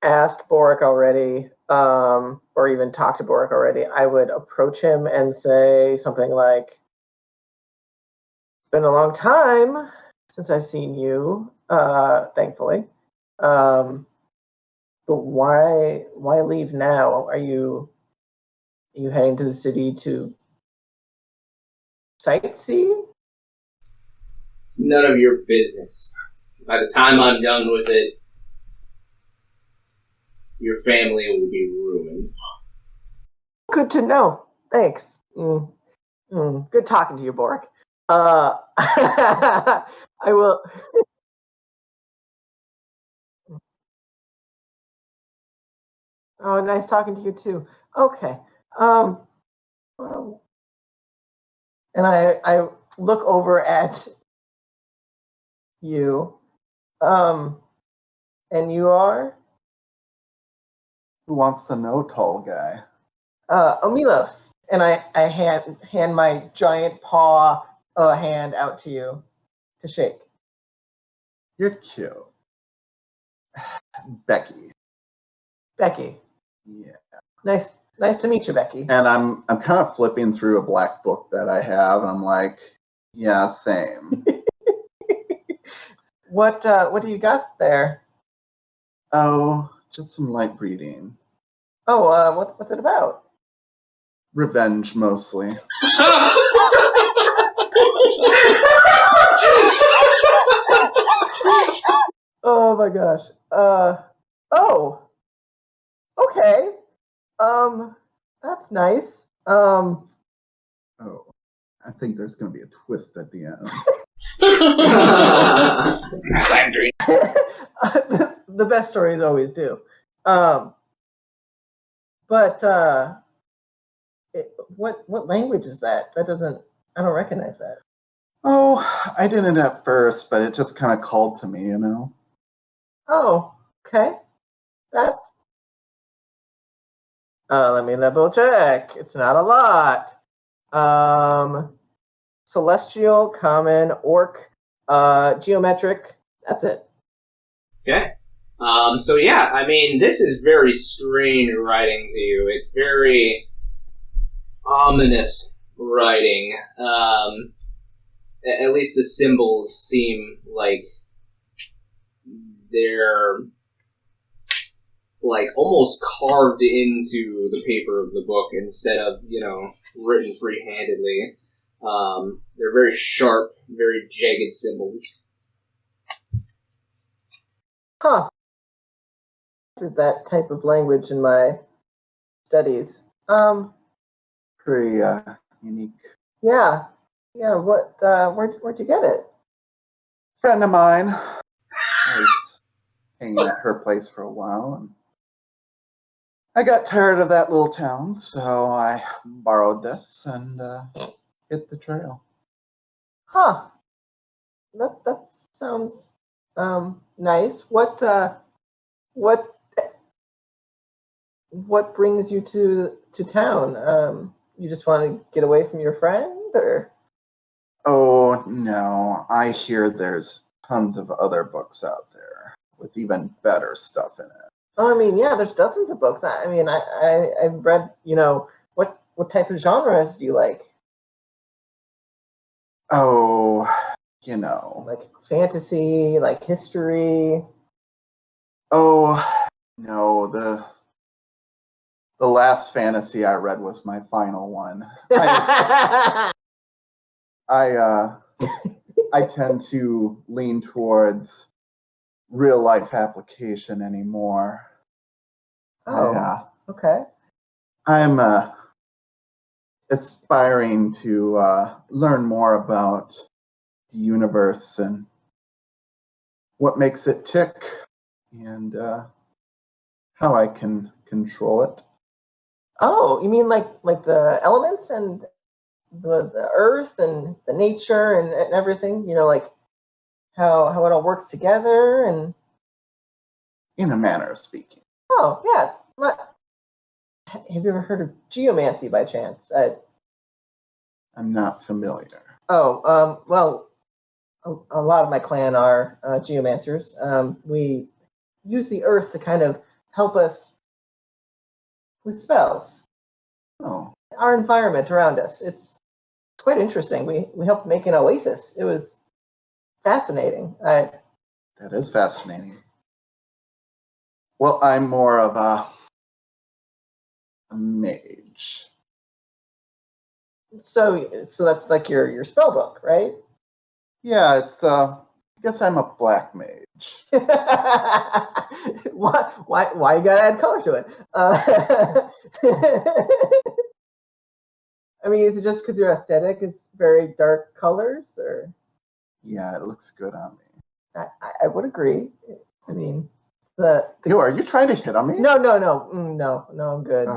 Asked Boric already, or even talked to Boric already, I would approach him and say something like, "It's been a long time since I've seen you, thankfully. But why leave now? Are you heading to the city to sightsee?" It's none of your business. By the time I'm done with it, your family will be ruined. Good to know. Thanks. Good talking to you, Boric. I will. Oh, nice talking to you too. Okay. Well, and I look over at you. And you are? Who wants to know, tall guy? Milos. And I hand my giant paw hand out to you. to shake. You're cute. Becky. Becky. Yeah. Nice to meet you, Becky. And I'm kind of flipping through a black book that I have, and I'm like, yeah, same. What do you got there? Oh, just some light reading. Oh, what's it about? Revenge, mostly. Oh my gosh. Oh. Okay. That's nice. Oh, I think there's going to be a twist at the end. The best stories always do. But what language is that? I don't recognize that. Oh, I didn't at first, but it just kind of called to me, you know? Oh, okay. That's let me double check. It's not a lot. Celestial, common, orc, geometric. That's it. Okay. So yeah, I mean, this is very strange writing to you. It's very ominous writing. At least the symbols seem like they're like almost carved into the paper of the book instead of, written freehandedly. They're very sharp, very jagged symbols. Huh. That type of language in my studies. Pretty unique. Yeah. What? Where'd you get it? Friend of mine. I was hanging at her place for a while, and I got tired of that little town, so I borrowed this and hit the trail. Huh. That sounds nice. What brings you to town? You just want to get away from your friend, or? Oh, no. I hear there's tons of other books out there with even better stuff in it. Oh, I mean, yeah, there's dozens of books. I've read, what type of genres do you like? Oh, Like fantasy, like history? Oh, no, the last fantasy I read was my final one. I tend to lean towards real life application anymore. Oh, Yeah. Okay. I'm aspiring to learn more about the universe and what makes it tick and how I can control it. Oh, you mean like the elements and the earth and the nature and everything? Like how it all works together and. In a manner of speaking. Oh yeah. Have you ever heard of geomancy by chance? I'm not familiar. Oh, well, a lot of my clan are geomancers. We use the earth to kind of help us with spells. Oh. Our environment around us. It's quite interesting. We helped make an oasis. It was fascinating. That is fascinating. Well, I'm more of a mage. So that's like your spell book, right? Yeah, it's I guess I'm a black mage. Why you gotta add color to it? I mean, is it just because your aesthetic is very dark colors, or? Yeah, it looks good on me. I would agree. I mean, Yo, are you trying to hit on me? No, I'm good.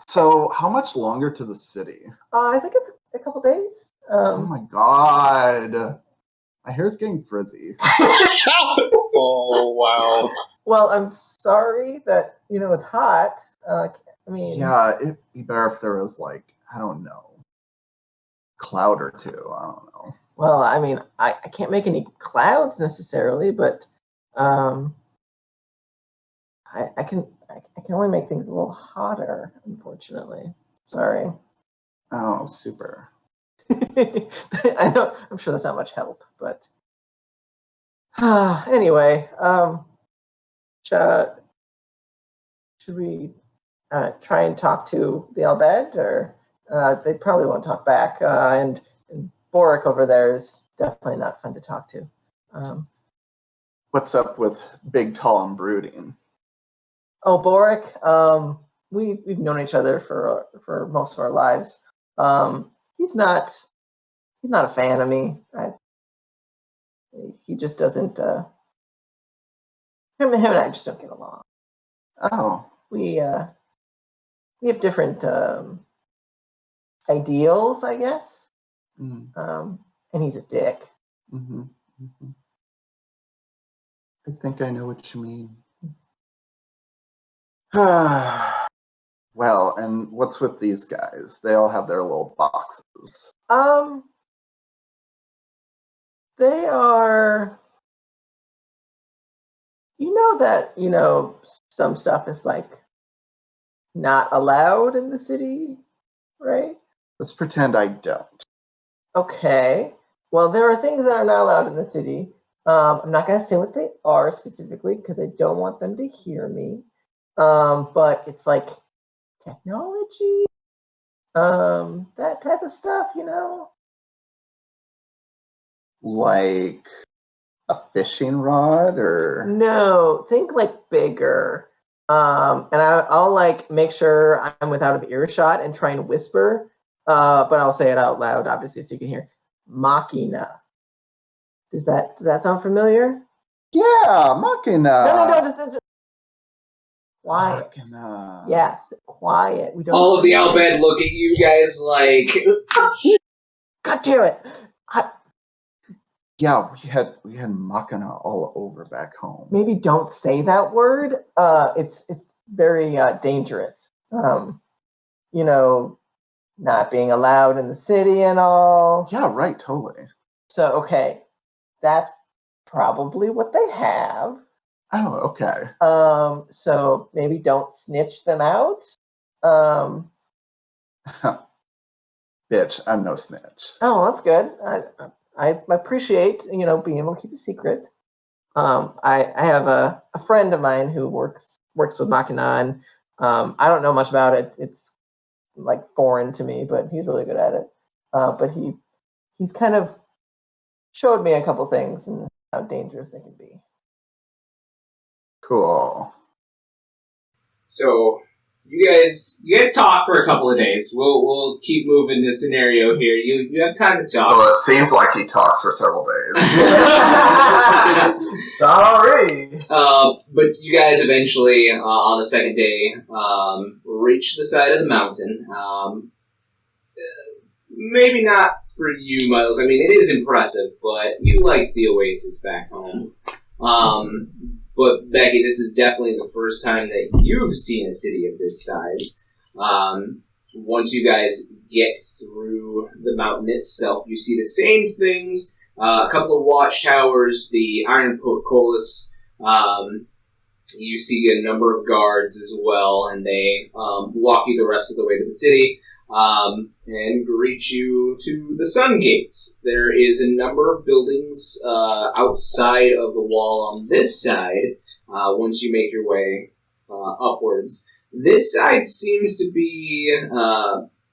So, how much longer to the city? I think it's a couple days. Oh my god. My hair's getting frizzy. Oh, wow. Well, I'm sorry that, it's hot. I mean... Yeah, it'd be better if there was, I don't know, cloud or two. I don't know. Well, I mean, I can't make any clouds necessarily, but I can only make things a little hotter, unfortunately. Sorry. Oh, super. I know. I'm sure that's not much help, but anyway, should we try and talk to the Albed, or they probably won't talk back? And Boric over there is definitely not fun to talk to. What's up with Big, Tall, and Brooding? Oh, Boric, we've known each other for most of our lives. He's not a fan of me. He just doesn't. Him and I just don't get along. Oh, We have different ideals, I guess. And he's a dick. Mm-hmm. I think I know what you mean. Well, and what's with these guys? They all have their little boxes. They are. You know that some stuff is like not allowed in the city, right? Let's pretend I don't. Okay. Well, there are things that are not allowed in the city. I'm not going to say what they are specifically because I don't want them to hear me. But it's like technology, that type of stuff, Like a fishing rod, or No, think like bigger. And I'll like make sure I'm without an earshot and try and whisper. But I'll say it out loud, obviously, so you can hear. Machina. Does that sound familiar? yeah, Machina. No, just quiet. Machina. Yes, quiet. We don't. All of the Albed look at you guys like. God damn it! Yeah, we had Machina all over back home. Maybe don't say that word. It's very dangerous. Not being allowed in the city and all. Yeah, right, totally. So okay, that's probably what they have. Oh, okay. So maybe don't snitch them out. Bitch, I'm no snitch. Oh, that's good. I appreciate being able to keep a secret. I have a friend of mine who works with Machina, and I don't know much about it. It's like foreign to me, but he's really good at it. But he's kind of showed me a couple things and how dangerous they can be. Cool. So you guys talk for a couple of days. We'll keep moving the scenario here. You have time to talk. Well, it seems like he talks for several days. Sorry. But you guys eventually, on the second day, reach the side of the mountain. Maybe not for you, Milos. I mean, it is impressive, but you like the oasis back home. But Becky, this is definitely the first time that you've seen a city of this size. Once you guys get through the mountain itself, you see the same things. A couple of watchtowers, the iron portcullis. You see a number of guards as well, and they walk you the rest of the way to the city and greet you to the Sun Gates. There is a number of buildings outside of the wall on this side once you make your way upwards. This side seems to be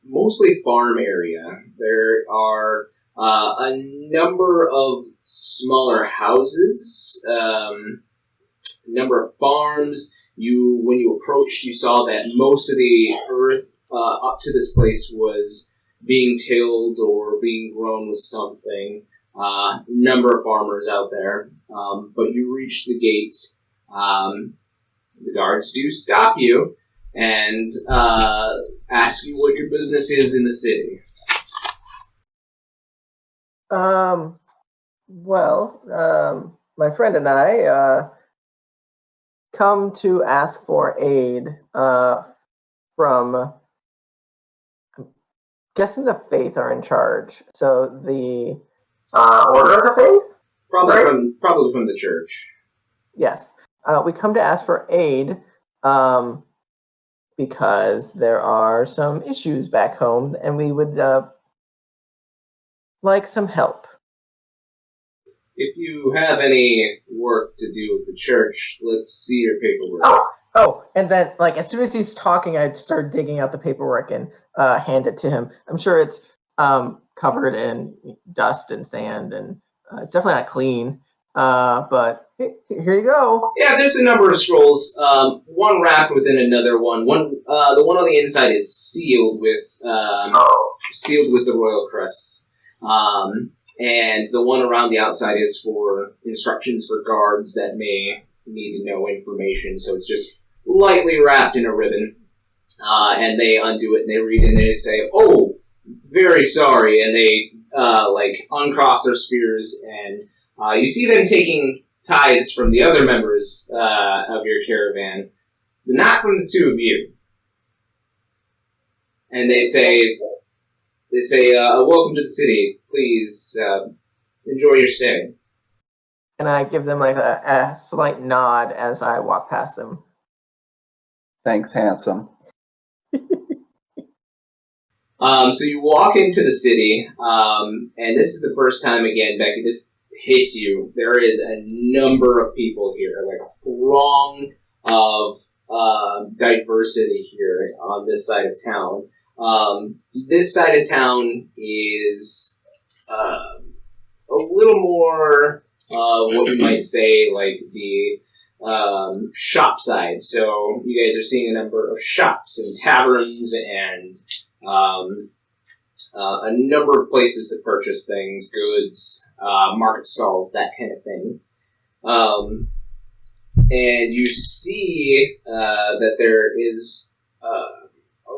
mostly farm area. There are a number of smaller houses, number of farms. When you approached, you saw that most of the earth up to this place was being tilled or being grown with something. Number of farmers out there. But you reach the gates. The guards do stop you and ask you what your business is in the city. My friend and I come to ask for aid from guessing the Faith are in charge. So the Order of the Faith? Probably Right. probably from the church. Yes. We come to ask for aid because there are some issues back home, and we would like some help. If you have any work to do with the church, let's see your paperwork. Oh, and then, like, as soon as he's talking, I start digging out the paperwork and hand it to him. I'm sure it's covered in dust and sand, and it's definitely not clean. But here you go. Yeah, there's a number of scrolls. One wrapped within another one. The one on the inside is sealed with the royal crest. And the one around the outside is for instructions for guards that may need to know information. So it's just lightly wrapped in a ribbon. And they undo it and they read it and they say, "Oh, very sorry." And they uncross their spears, and you see them taking tithes from the other members of your caravan, but not from the two of you. And they say, "Welcome to the city. Please enjoy your stay." And I give them like a slight nod as I walk past them. Thanks, handsome. So you walk into the city, and this is the first time again, Becky, this hits you. There is a number of people here, like a throng of diversity here on this side of town. This side of town is a little more what you might say like the shop side. So you guys are seeing a number of shops and taverns and a number of places to purchase things, goods, market stalls, that kind of thing. And you see that there is a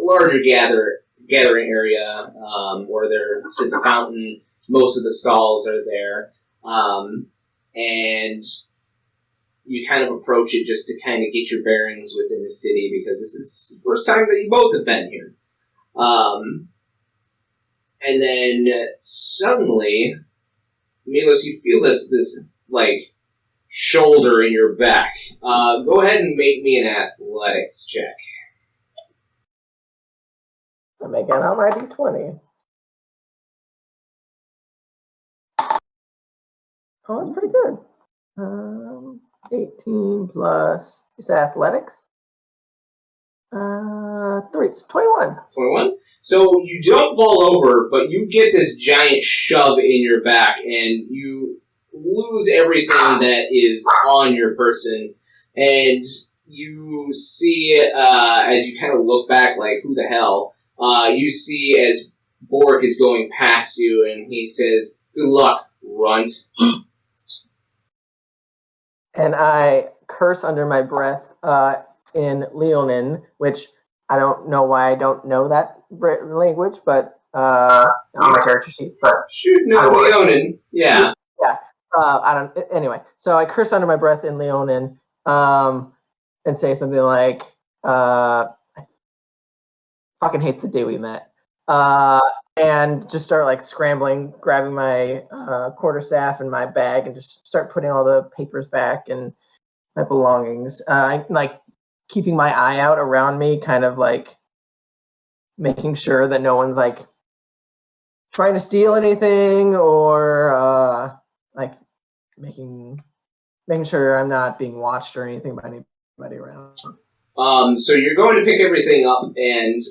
larger gathering area where there sits a fountain. Most of the stalls are there. And you kind of approach it just to kind of get your bearings within the city because this is the first time that you both have been here. And then suddenly, Milos, you feel this like shoulder in your back. Go ahead and make me an athletics check. I'm making out my D20. Oh, that's pretty good. 18 plus, you said athletics? 3, it's 21. 21? So you don't fall over, but you get this giant shove in your back, and you lose everything that is on your person. And you see, as you kind of look back, like, who the hell? You see as Bork is going past you, and he says, "Good luck, runt." And I curse under my breath in Leonin, which I don't know why I don't know that language, but on my character sheet. But Shoot, no, Leonin. Yeah. I don't. Anyway, so I curse under my breath in Leonin and say something like, "I fucking hate the day we met," and just start like scrambling, grabbing my quarterstaff and my bag, and just start putting all the papers back and my belongings. Like keeping my eye out around me, kind of like making sure that no one's like trying to steal anything or like making sure I'm not being watched or anything by anybody around. So you're going to pick everything up, and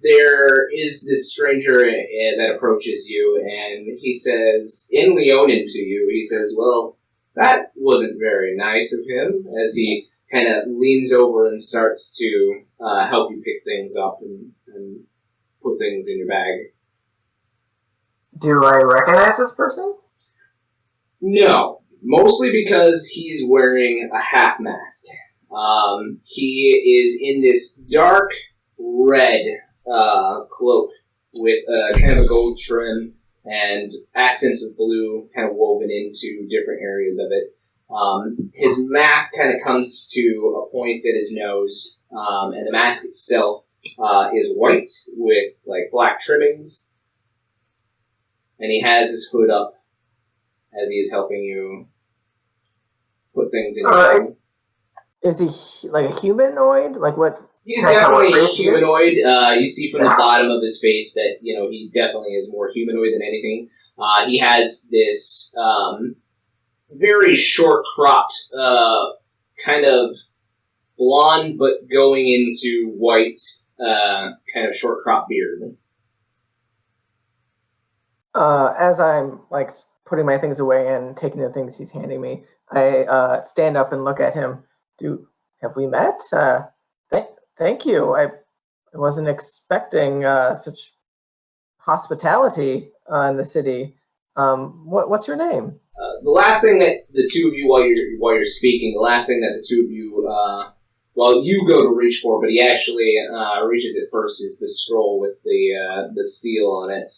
there is this stranger that approaches you, and he says, in Leonin to you, he says, "Well, that wasn't very nice of him," as he kind of leans over and starts to help you pick things up and put things in your bag. Do I recognize this person? No, mostly because he's wearing a half mask. He is in this dark red cloak with kind of a gold trim and accents of blue kind of woven into different areas of it. His mask kind of comes to a point at his nose, and the mask itself is white with like black trimmings, and he has his hood up as he is helping you put things in your bag. Is he like a humanoid? Like what? He's definitely a humanoid. You see from the bottom of his face that, he definitely is more humanoid than anything. He has this very short-cropped, kind of blonde but going into white, kind of short-cropped beard. As I'm like putting my things away and taking the things he's handing me, I stand up and look at him. Have we met? Thank you. I wasn't expecting such hospitality in the city. What's your name? The last thing that the two of you, while you're speaking, the last thing that the two of you, you go to reach for, but he actually reaches it first, is the scroll with the seal on it.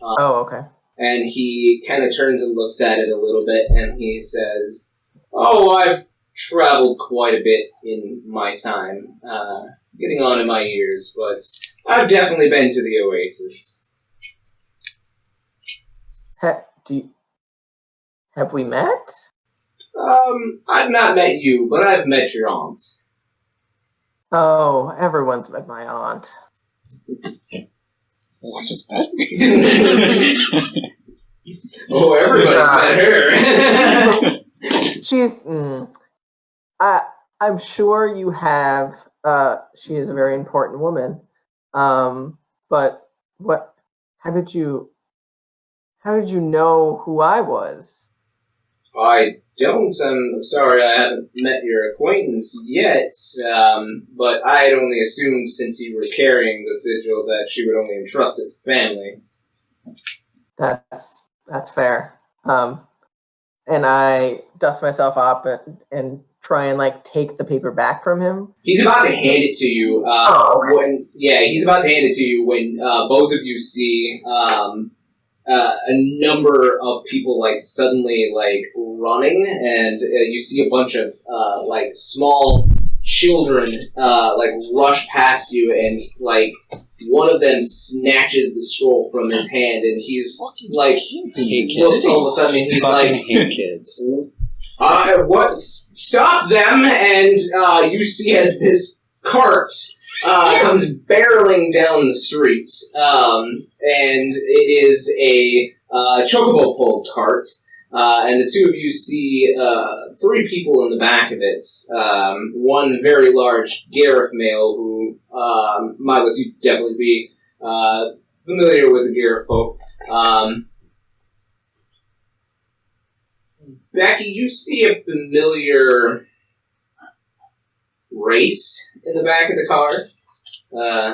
Okay. And he kind of turns and looks at it a little bit, and he says, "Oh, I've traveled quite a bit in my time, getting on in my years, but I've definitely been to the Oasis." Have we met? I've not met you, but I've met your aunt. Oh, everyone's met my aunt. What is that? Oh, everybody's met her. She's. I'm sure you have. She is a very important woman. But what? How did you know who I was? I don't. I'm sorry, I haven't met your acquaintance yet. But I had only assumed, since you were carrying the sigil, that she would only entrust it to family. That's fair. And I dust myself up and try and like take the paper back from him. He's about to hand it to you. He's about to hand it to you when both of you see a number of people like suddenly like running, and you see a bunch of like small children like rush past you, and like one of them snatches the scroll from his hand, and he's like looks all of a sudden, and he's like, hate kids. What? Stop them! And you see as this cart comes barreling down the streets, and it is a chocobo pulled cart, and the two of you see 3 people in the back of it. One very large Gareth male who, Milos, you'd definitely be familiar with the Gareth folk. Becky, you see a familiar race in the back of the car.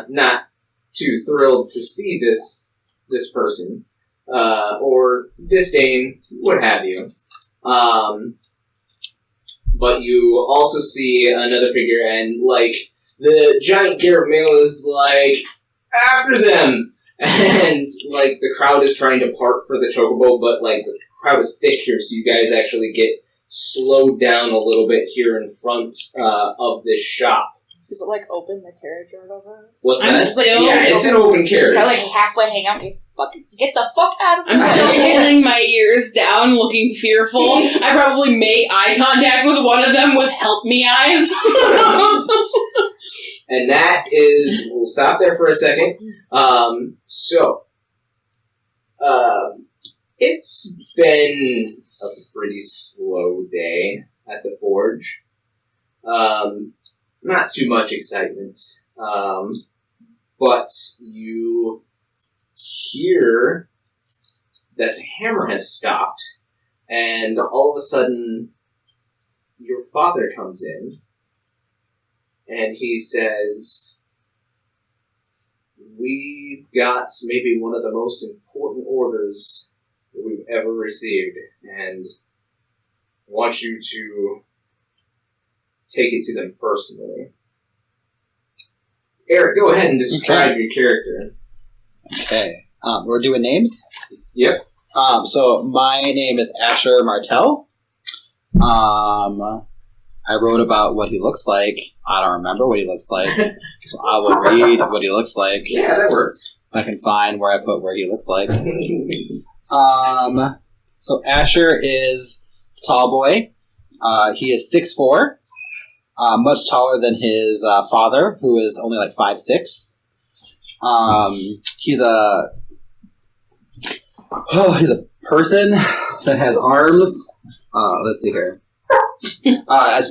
Not too thrilled to see this person, or disdain, what have you. But you also see another figure, and like the giant Garrett male is like, after them! And like the crowd is trying to part for the chocobo, but like the crowd is thick here, so you guys actually get slowed down a little bit here in front of this shop. Is it like open the carriage or whatever? What's I'm that? still- Yeah, it's an open carriage. I like halfway hang out. Get the fuck out of I'm my still way. holding my ears down, looking fearful. I probably make eye contact with one of them with help me eyes. And that is, we'll stop there for a second. It's been a pretty slow day at the forge. Not too much excitement. But you hear that the hammer has stopped, and all of a sudden, your father comes in, and he says, "We've got maybe one of the most important orders that we've ever received, and I want you to take it to them personally." Eric, go ahead and describe your character. Okay. We're doing names? Yep. So my name is Asher Martel. I wrote about what he looks like. I don't remember what he looks like, so I will read what he looks like. Yeah, that works. I can find where I put where he looks like. So Asher is a tall boy. He is 6'4", much taller than his father, who is only like 5'6". He's a person that has arms. Let's see here.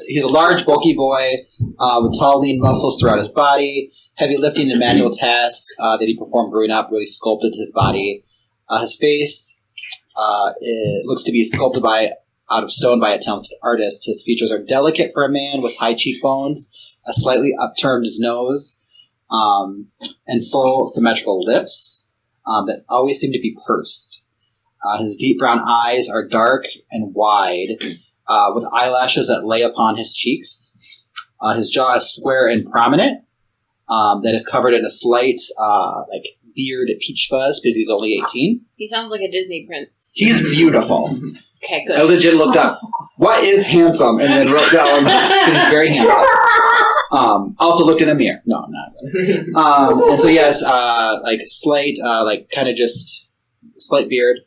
He's a large, bulky boy with tall, lean muscles throughout his body. Heavy lifting and manual tasks that he performed growing up really sculpted his body. His face it looks to be sculpted out of stone by a talented artist. His features are delicate for a man with high cheekbones, a slightly upturned nose, and full symmetrical lips that always seem to be pursed. His deep brown eyes are dark and wide, with eyelashes that lay upon his cheeks. His jaw is square and prominent, that is covered in a slight, beard peach fuzz because he's only 18. He sounds like a Disney prince. He's beautiful. Okay, good. I legit looked up, what is handsome? And then wrote down, because he's very handsome. Also looked in a mirror. No, I'm not. And so yes, slight, just slight beard.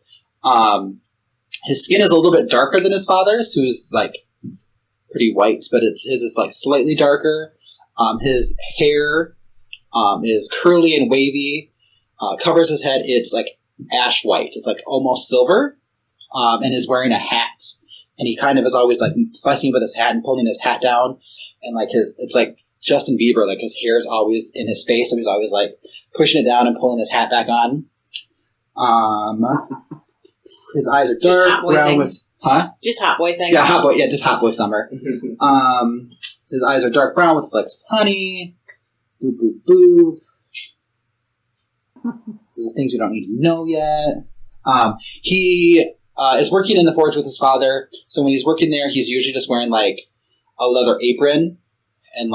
His skin is a little bit darker than his father's, who's pretty white, but his is slightly darker. His hair is curly and wavy. Covers his head. It's ash white. It's almost silver. And is wearing a hat. And he kind of is always fussing with his hat and pulling his hat down. And it's like Justin Bieber. His hair is always in his face, so he's always pushing it down and pulling his hat back on. His eyes are dark brown with just hot boy things. Yeah, hot boy. Yeah, just hot boy summer. His eyes are dark brown with flecks of honey. Boo boo boo. The things you don't need to know yet. He is working in the forge with his father. So when he's working there, he's usually just wearing a leather apron and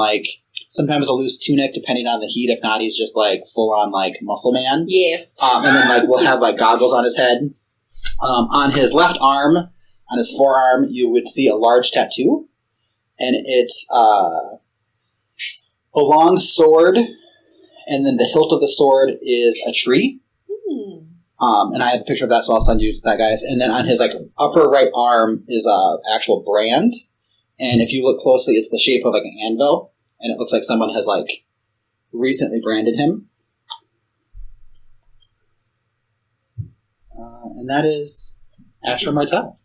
sometimes a loose tunic, depending on the heat. If not, he's just full on muscle man. Yes. And then we'll have goggles on his head. On his left arm, on his forearm, you would see a large tattoo, and it's a long sword, and then the hilt of the sword is a tree. And I have a picture of that, so I'll send you that, guys. And then on his upper right arm is a actual brand, and if you look closely, it's the shape of an anvil, and it looks like someone has recently branded him. And that is Asher Martel.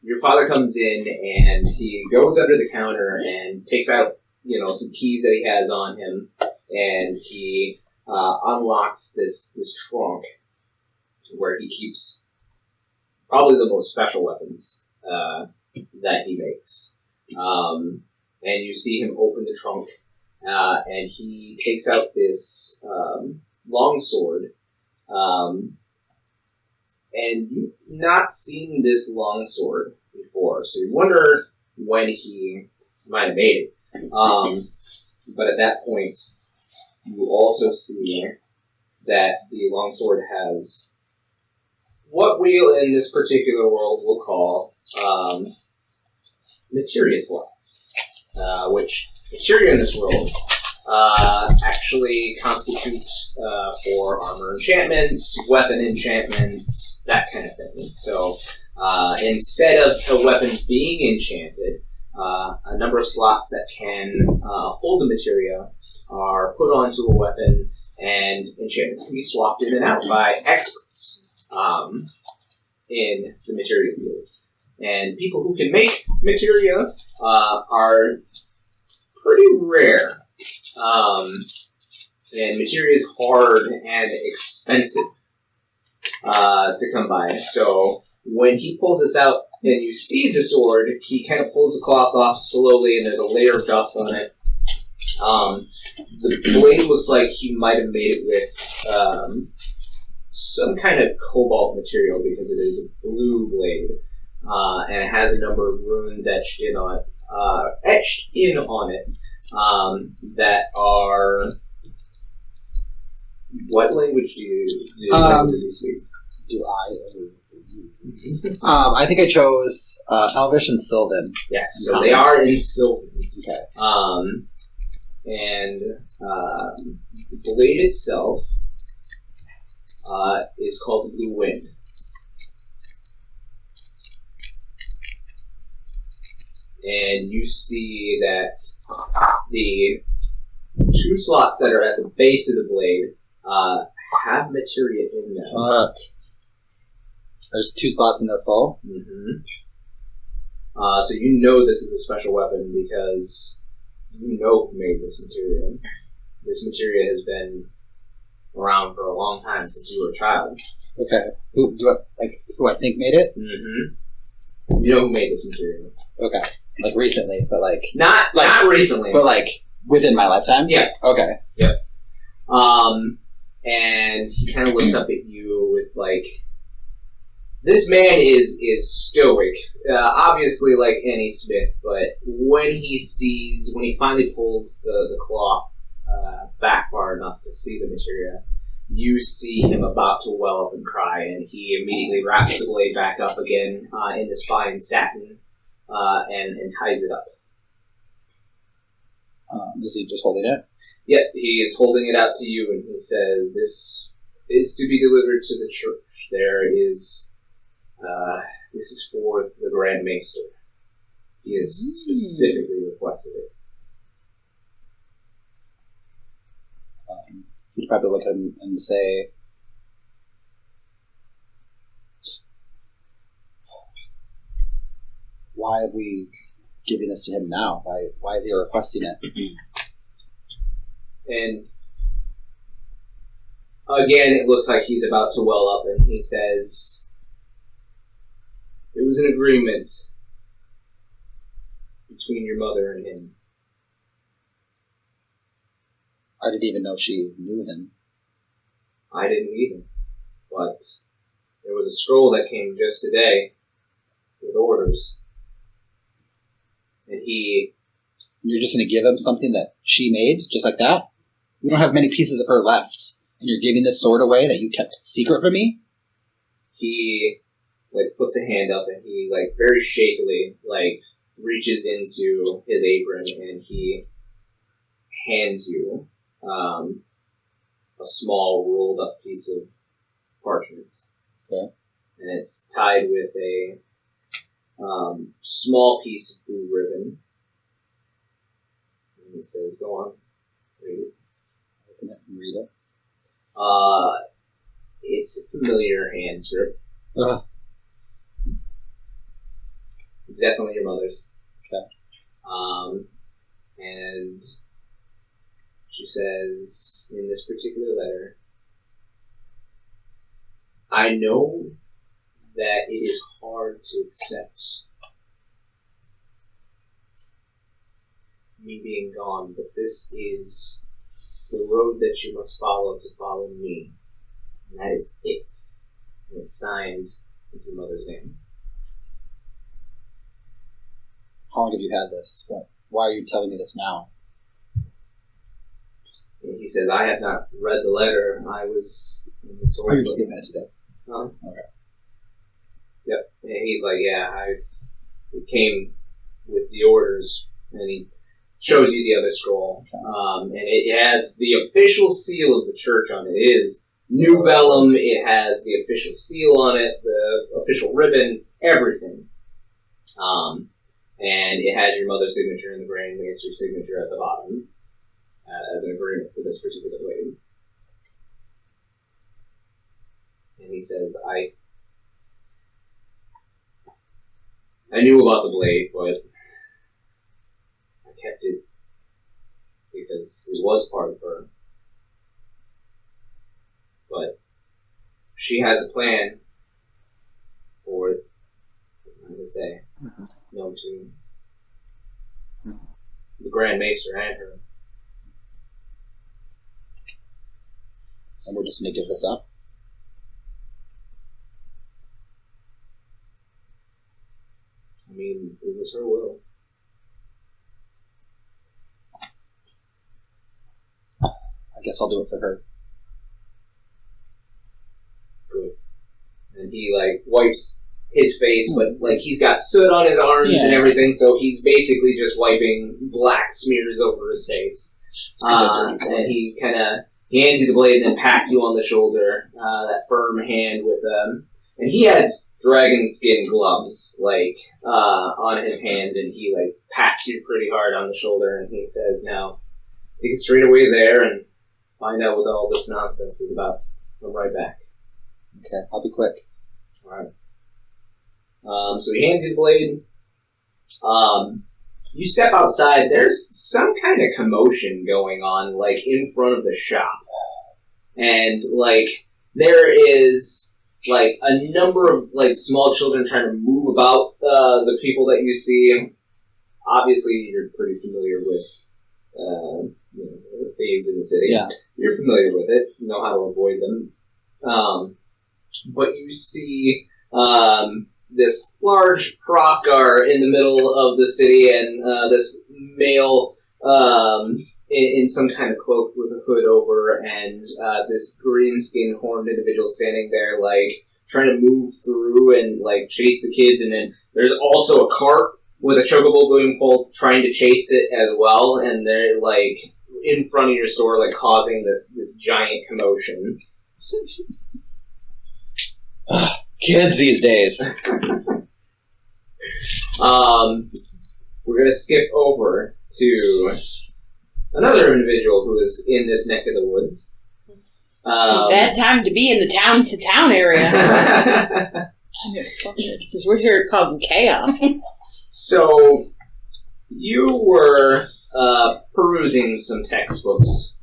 Your father comes in and he goes under the counter and takes out, some keys that he has on him, and he unlocks this trunk where he keeps probably the most special weapons that he makes. And you see him open the trunk. And he takes out this long sword, and you've not seen this long sword before, so you wonder when he might have made it. But at that point, you also see that the long sword has what we in this particular world will call materia slots, which materia in this world actually constitute for armor enchantments, weapon enchantments, that kind of thing. So instead of a weapon being enchanted, a number of slots that can hold the materia are put onto a weapon, and enchantments can be swapped in and out by experts in the materia field. And people who can make materia are pretty rare. And materia is hard and expensive to come by. So when he pulls this out and you see the sword, he kind of pulls the cloth off slowly, and there's a layer of dust on it. The blade looks like he might have made it with some kind of cobalt material, because it is a blue blade, and it has a number of runes etched in on it. That are... What language do you speak? Do I? I think I chose Elvish and Sylvan. Yes, so they are in Sylvan. Okay. And the blade itself is called the Blue Wind. And you see that the 2 slots that are at the base of the blade have materia in them. Fuck. There's 2 slots in there full? Mm-hmm. So you know this is a special weapon because you know who made this materia. This materia has been around for a long time, since you were a child. Okay. Who I think made it? Mm-hmm. You know who made this materia. Okay. Like recently, but like... Not recently. But like within my lifetime? Yeah. Okay. Yep. And he kind of looks up at you with like... This man is stoic. Obviously like any smith, but when he finally pulls the cloth back far enough to see the materia, you see him about to well up and cry, and he immediately wraps the blade back up again in this fine satin and ties it up. Is he just holding it? Yep, he is holding it out to you, and he says, "This is to be delivered to the church. This is for the Grand Maester. He has specifically requested it." You'd probably look at him and say, "Why have we given this to him now? Why is he requesting it?" And again, it looks like he's about to well up, and he says, "It was an agreement between your mother and him." I didn't even know she knew him. I didn't either, but there was a scroll that came just today with orders, and You're just going to give him something that she made, just like that? We don't have many pieces of her left, and you're giving this sword away that you kept secret from me? he puts a hand up, and he very shakily reaches into his apron, and he hands you a small rolled up piece of parchment. Okay. And it's tied with a small piece of blue ribbon. And he says, "Go on, read it." Open it and read it. It's a familiar hand script. Ugh. It's definitely your mother's. Okay. And she says in this particular letter, "I know that it is hard to accept me being gone, but this is the road that you must follow to follow me. And that is it." And it's signed with your mother's name. How long have you had this? Why are you telling me this now? And he says, "I have not read the letter. I was told." Oh, you're just giving it today. Okay. Yep. And he's like, "Yeah, it came with the orders," and he shows you the other scroll. Okay. And it has the official seal of the church on it. It is New Vellum. It has the official seal on it, the official ribbon, everything. And it has your mother's signature and the Grand Maester's signature at the bottom as an agreement for this particular blade. And he says, I knew about the blade, but I kept it because it was part of her. But she has a plan for it, I'm going to say, known to the Grand Maester and her. And we're just going to give this up? I mean, it was her will. I guess I'll do it for her. Good. And and he like wipes his face, but like he's got soot on his arms and everything, so he's basically just wiping black smears over his face. And he kind of hands you the blade and then pats you on the shoulder, that firm hand with and he has dragon skin gloves like on his hands, and he like pats you pretty hard on the shoulder, and he says, "Now take it straight away there and find out what all this nonsense is about. I'm right back." Okay, I'll be quick. All right. So he hands you the blade. You step outside. There's some kind of commotion going on, like in front of the shop, and like there is like a number of like small children trying to move about the people that you see. Obviously, you're pretty familiar with the thieves in the city. Yeah. You're familiar with it. You know how to avoid them. But you see this large Hrothgar in the middle of the city, and this male in some kind of cloak with a hood over, and this green-skinned horned individual standing there, like, trying to move through and, like, chase the kids. And then there's also a cart with a chocobo going pole trying to chase it as well, and they're, like, in front of your store, like, causing this giant commotion. Kids these days. We're going to skip over to another individual who is in this neck of the woods. Bad time to be in the town-to-town area. Because we're here causing chaos. So, you were perusing some textbooks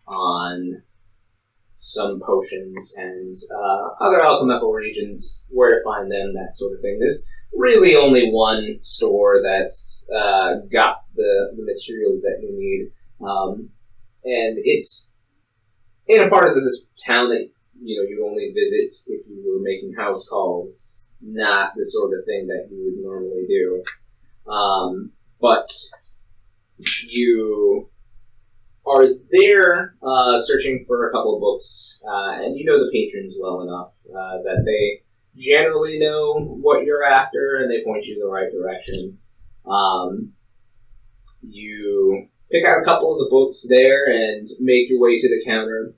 on some potions and other alchemical regions, where to find them, that sort of thing. There's really only one store that's got the materials that you need, and it's in a part of this town that you only visit if you were making house calls, not the sort of thing that you would normally do. But you are there searching for a couple of books, and you know the patrons well enough that they generally know what you're after, and they point you in the right direction. You pick out a couple of the books there and make your way to the counter.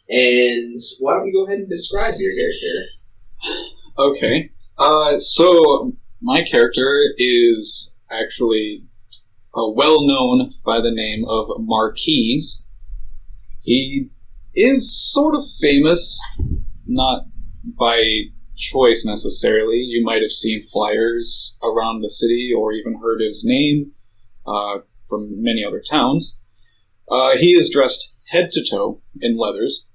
And why don't you go ahead and describe your character? Okay. So my character is actually well known by the name of Marquies. He is sort of famous, not by choice necessarily. You might have seen flyers around the city or even heard his name from many other towns. He is dressed head to toe in leathers.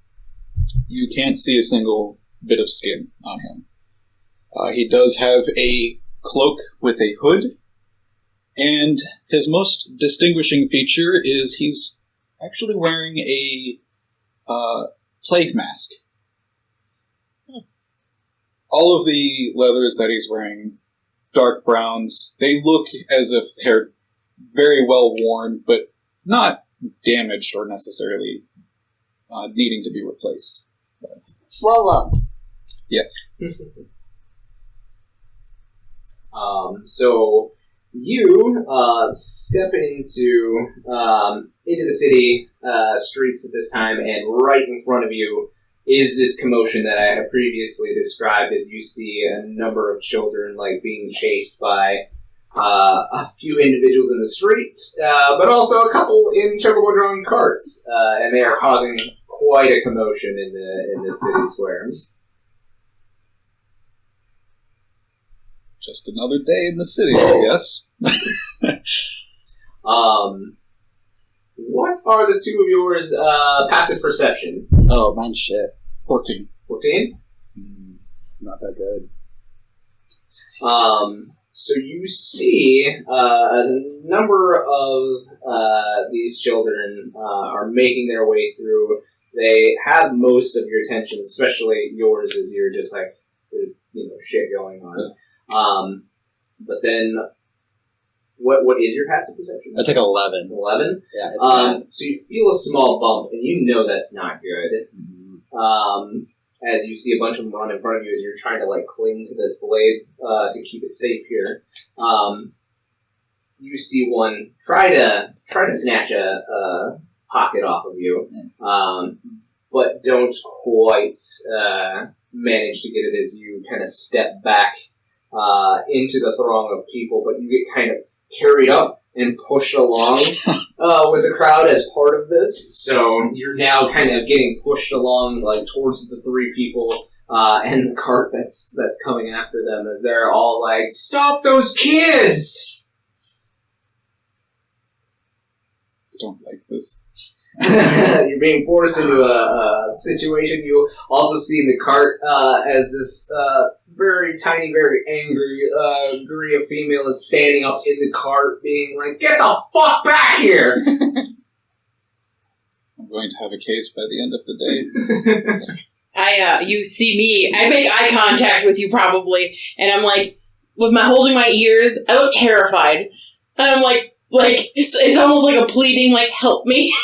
You can't see a single bit of skin on him. He does have a cloak with a hood, and his most distinguishing feature is he's actually wearing a plague mask. All of the leathers that he's wearing, dark browns, they look as if they're very well worn, but not damaged or necessarily needing to be replaced. Well loved. Yes. So you step into the city streets at this time, and right in front of you is this commotion that I have previously described, as you see a number of children like being chased by a few individuals in the street, but also a couple in chocobo-drawn carts, and they are causing quite a commotion in the city square. Just another day in the city, I guess. What are the two of yours passive perception? Oh, mine's shit. 14. 14? Not that good. So you see, as a number of these children are making their way through, they have most of your attention, especially yours, as you're just like, there's shit going on. But then, what is your passive perception? That's like 11. 11? Yeah, it's bad. So you feel a small bump, and you know that's not good. as you see a bunch of them run in front of you as you're trying to like cling to this blade to keep it safe here. You see one try to snatch a pocket off of you, but don't quite manage to get it as you kind of step back into the throng of people, but you get kind of carried up and pushed along with the crowd as part of this. So you're now kind of getting pushed along like towards the three people and the cart that's coming after them as they're all like, "Stop those kids!" I don't like this. You're being forced into a situation. You also see in the cart as this very tiny, very angry Gria female is standing up in the cart being like, "Get the fuck back here!" I'm going to have a case by the end of the day. You see me, I make eye contact with you probably, and I'm like, with my holding my ears, I look terrified. And I'm like it's almost like a pleading, like, help me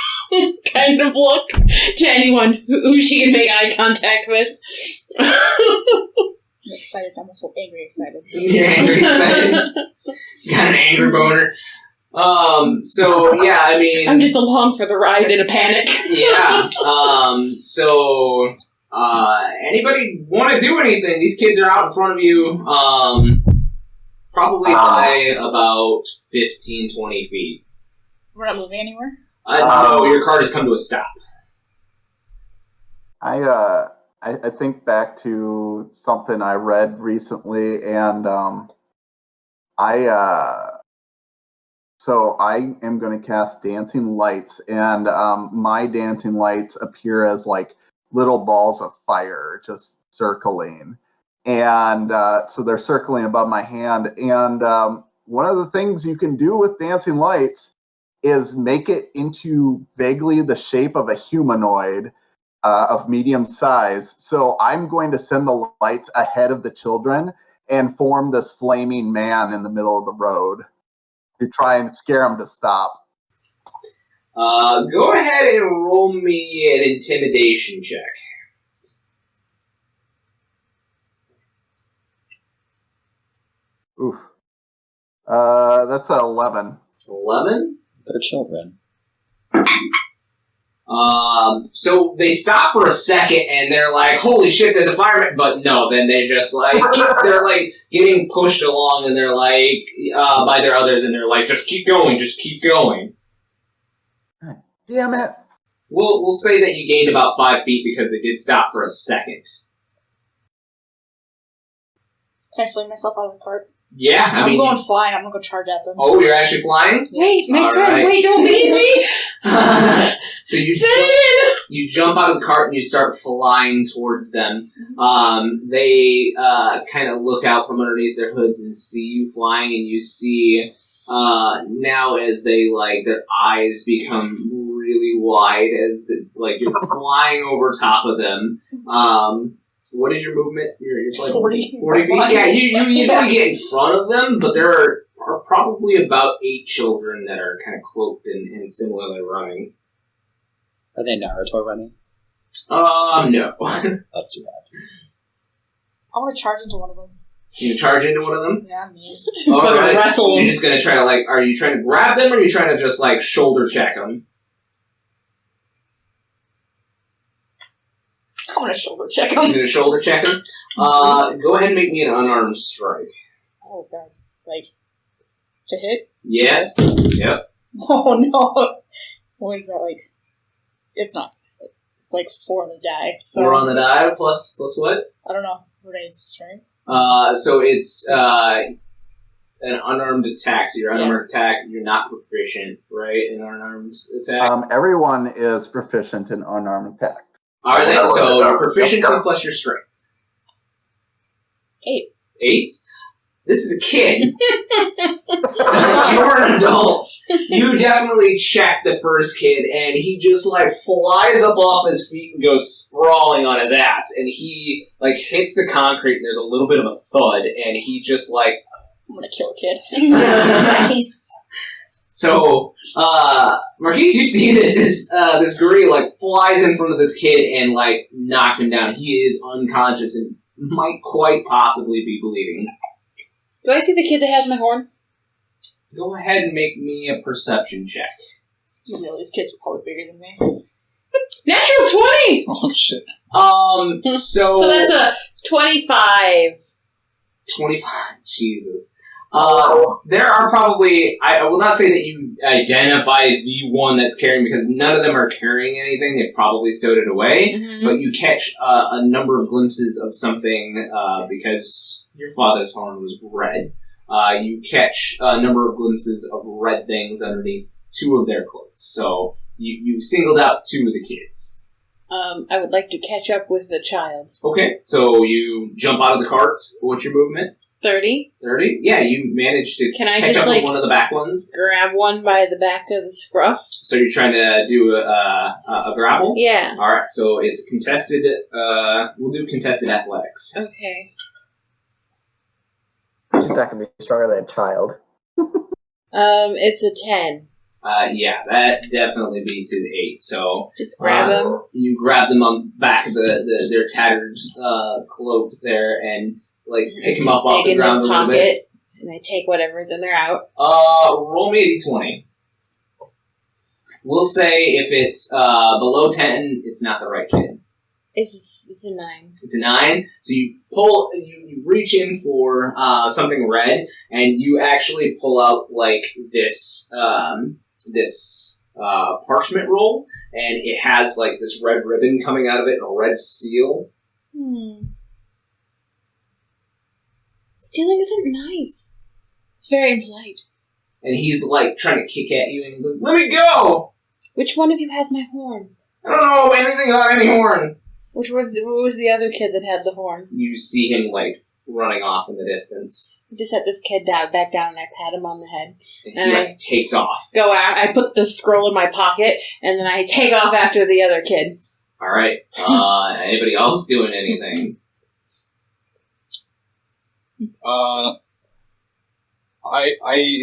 kind of look to anyone who she can make eye contact with. I'm excited. I'm also angry excited. You're angry excited. Got an angry boner. So, yeah, I mean... I'm just along for the ride in a panic. Yeah. So, anybody want to do anything? These kids are out in front of you, probably by about 15, 20 feet. We're not moving anywhere? No, your cart has come to a stop. I think back to something I read recently, and so I am going to cast Dancing Lights, and my Dancing Lights appear as like little balls of fire just circling. And so they're circling above my hand. And one of the things you can do with Dancing Lights is make it into vaguely the shape of a humanoid of medium size. So I'm going to send the lights ahead of the children and form this flaming man in the middle of the road to try and scare them to stop. Go ahead and roll me an intimidation check. Oof. That's an 11. 11? They're children. So they stop for a second and they're like, "Holy shit, there's a fireman!" But no, then they just like they're like getting pushed along and they're like by their others and they're like, "Just keep going, just keep going." Damn it! We'll say that you gained about 5 feet because they did stop for a second. Can I fling myself out of the cart? Yeah, I'm going flying. I'm going to go charge at them. Oh, you're actually flying? Wait, my All friend, right. wait, don't leave me! So you jump out of the cart and you start flying towards them. They kind of look out from underneath their hoods and see you flying, and you see now as they their eyes become really wide as you're flying over top of them. What is your movement? You're 40. 40 feet? Yeah, you easily get in front of them, but there are probably about 8 children that are kind of cloaked and similarly running. Are they Naruto running? No. That's too bad. I want to charge into one of them. You charge into one of them? Yeah, me. Alright. Wrestle. So you're just gonna try to are you trying to grab them or are you trying to just shoulder check them? I'm going to shoulder check You're them. gonna shoulder check them? Go ahead and make me an unarmed strike. Oh, God. To hit? Yeah. Yes. Yep. Oh, no. What is that, It's not. It's 4 on the die. So 4 on the die, plus what? I don't know. Renee's strength. So it's an unarmed attack. So your unarmed attack, you're not proficient, right? In unarmed attack. Everyone is proficient in unarmed attack. Are they? So your proficiency plus your strength. 8. 8? This is a kid. You're an adult. You definitely check the first kid, and he just flies up off his feet and goes sprawling on his ass, and he hits the concrete, and there's a little bit of a thud, and he just I'm gonna kill a kid. Nice. So, Marquies, you see this gorilla like flies in front of this kid and like knocks him down. He is unconscious and might quite possibly be bleeding. Do I see the kid that has my horn? Go ahead and make me a perception check. These kids are probably bigger than me. Natural 20! Oh, shit. So that's a 25. 25. Jesus. There are probably, I will not say that you identify the one that's carrying, because none of them are carrying anything. They probably stowed it away. Mm-hmm. But you catch a number of glimpses of something, because your father's horn was red. You catch a number of glimpses of red things underneath two of their clothes. So you singled out two of the kids. I would like to catch up with the child. Okay, so you jump out of the cart. What's your movement? 30. 30? Yeah, you managed to Can I catch just, up like, with one of the back ones. Grab one by the back of the scruff? So you're trying to do a grapple? Yeah. Alright, so it's contested, we'll do contested athletics. Okay. He's not going to be stronger than a child. It's a 10. Yeah, that definitely beats his 8, so... Just grab him. You grab them on the back of their tattered cloak there and, like, pick him up off the ground a little bit. And I take whatever's in there out. Roll me a d20. We'll say if it's below 10, it's not the right kid. It's a 9. It's a 9. So you pull, you reach in for something red, and you actually pull out like this parchment roll, and it has like this red ribbon coming out of it and a red seal. Stealing isn't nice. It's very impolite. And he's like trying to kick at you, and he's like, "Let me go! Which one of you has my horn? I don't know anything about any horn." What was the other kid that had the horn? You see him like running off in the distance. I just set this kid back down and I pat him on the head. And he like takes off. Go out. I put the scroll in my pocket and then I take off after the other kid. All right. Anybody else doing anything? I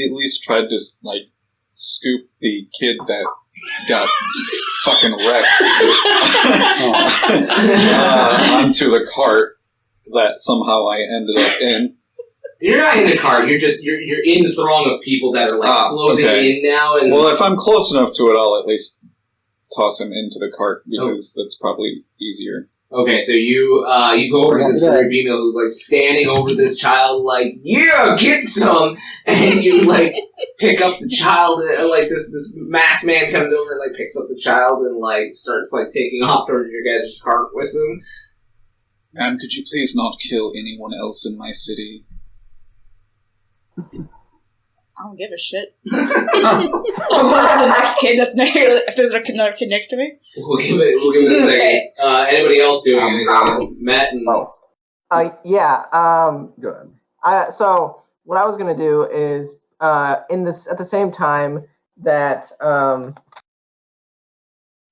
at least tried to like scoop the kid that got fucking wrecked onto the cart that somehow I ended up in. You're not in the cart. You're in the throng of people that are like closing in now. And well, if I'm close enough to it, I'll at least toss him into the cart because that's probably easier. Okay, so you go over to this weird female who's like standing over this child, like, yeah, get some, and you like pick up the child, and like this masked man comes over and like picks up the child and like starts like taking off towards your guys' cart with him. Ma'am, could you please not kill anyone else in my city? I don't give a shit. I'll go to the next kid that's next. If there's another kid next to me, we'll give it a second. Anybody else doing anything? Matt and yeah. Go ahead. So what I was gonna do is at the same time that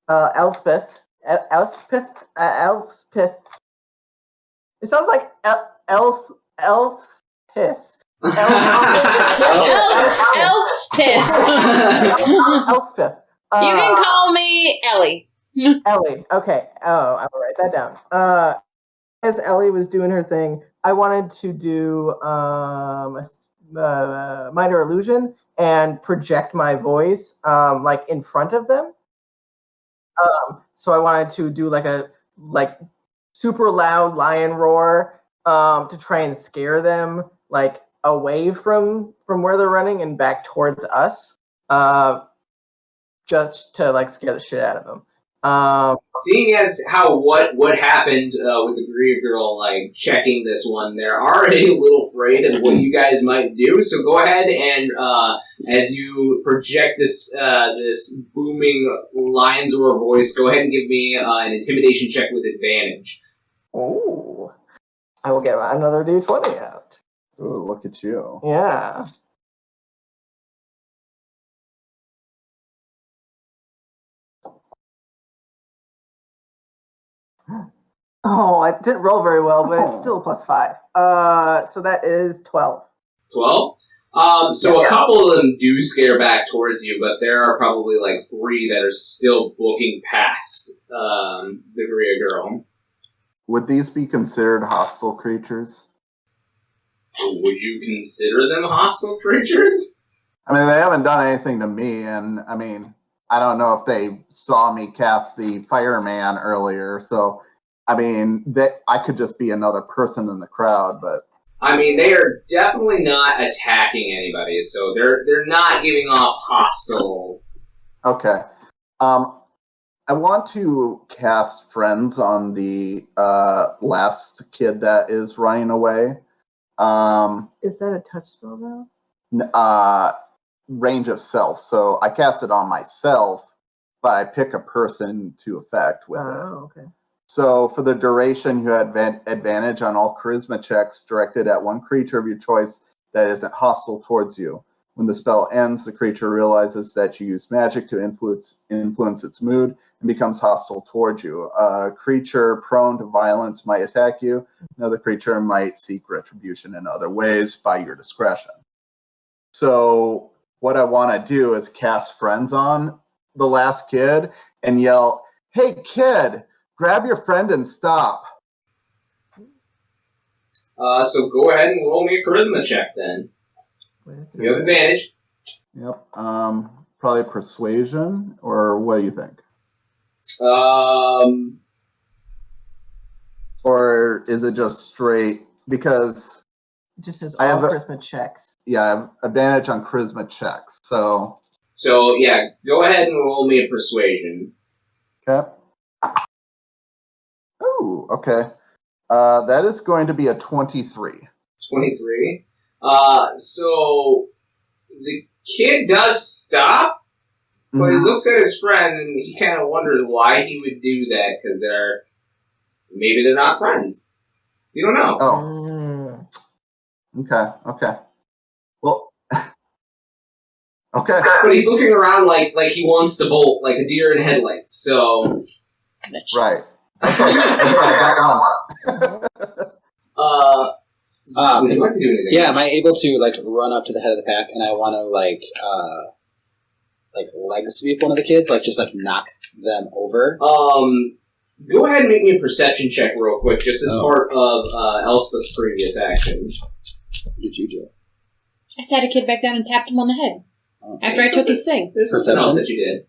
Elspeth. It sounds like Elspeth. Elspeth. Elspeth. You can call me Ellie. Ellie. Okay. Oh, I will write that down. As Ellie was doing her thing, I wanted to do a minor illusion and project my voice like in front of them. So I wanted to do like a super loud lion roar to try and scare them like away from where they're running and back towards us, just to like scare the shit out of them. Seeing as how what happened with the Greer girl, like checking this one, they're already a little afraid of what you guys might do. So go ahead and as you project this booming lion's roar voice, go ahead and give me an intimidation check with advantage. Oh, I will get another D20 out. Ooh, look at you. Yeah. Oh, I didn't roll very well, but it's still a +5. So that is 12. 12? So a couple of them do scare back towards you, but there are probably like 3 that are still looking past the Korea girl. Would these be considered hostile creatures? Would you consider them hostile creatures? I mean, they haven't done anything to me, and I mean, I don't know if they saw me cast the fireman earlier, so I mean, I could just be another person in the crowd, but I mean, they are definitely not attacking anybody, so they're not giving off hostile. Okay. I want to cast Friends on the last kid that is running away. Is that a touch spell, though? Range of self. So I cast it on myself, but I pick a person to affect with it. Oh, okay. So for the duration, you have advantage on all charisma checks directed at one creature of your choice that isn't hostile towards you. When the spell ends, the creature realizes that you use magic to influence its mood and becomes hostile towards you. A creature prone to violence might attack you. Another creature might seek retribution in other ways by your discretion. So what I want to do is cast Friends on the last kid and yell, "Hey, kid, grab your friend and stop." So go ahead and roll me a charisma check then. You have advantage. Yep. Probably persuasion, or what do you think? Or is it just straight? Because It just says I all have charisma checks. yeah, I have advantage on charisma checks. So yeah, go ahead and roll me a persuasion. okay. Oh, okay. That is going to be a 23. 23. So the kid does stop, but he looks at his friend and he kind of wonders why he would do that, because maybe they're not friends. You don't know. Oh. Okay. Well, okay. But he's looking around like he wants to bolt, like a deer in headlights. So Right. Okay, I got one. would you like to do anything? Yeah, am I able to like run up to the head of the pack and I want to like leg sweep one of the kids, like just like knock them over? Go ahead and make me a perception check real quick, just as part of Elspeth's previous action. What did you do? I sat a kid back down and tapped him on the head Oh, after I took his thing. There's something else that you did.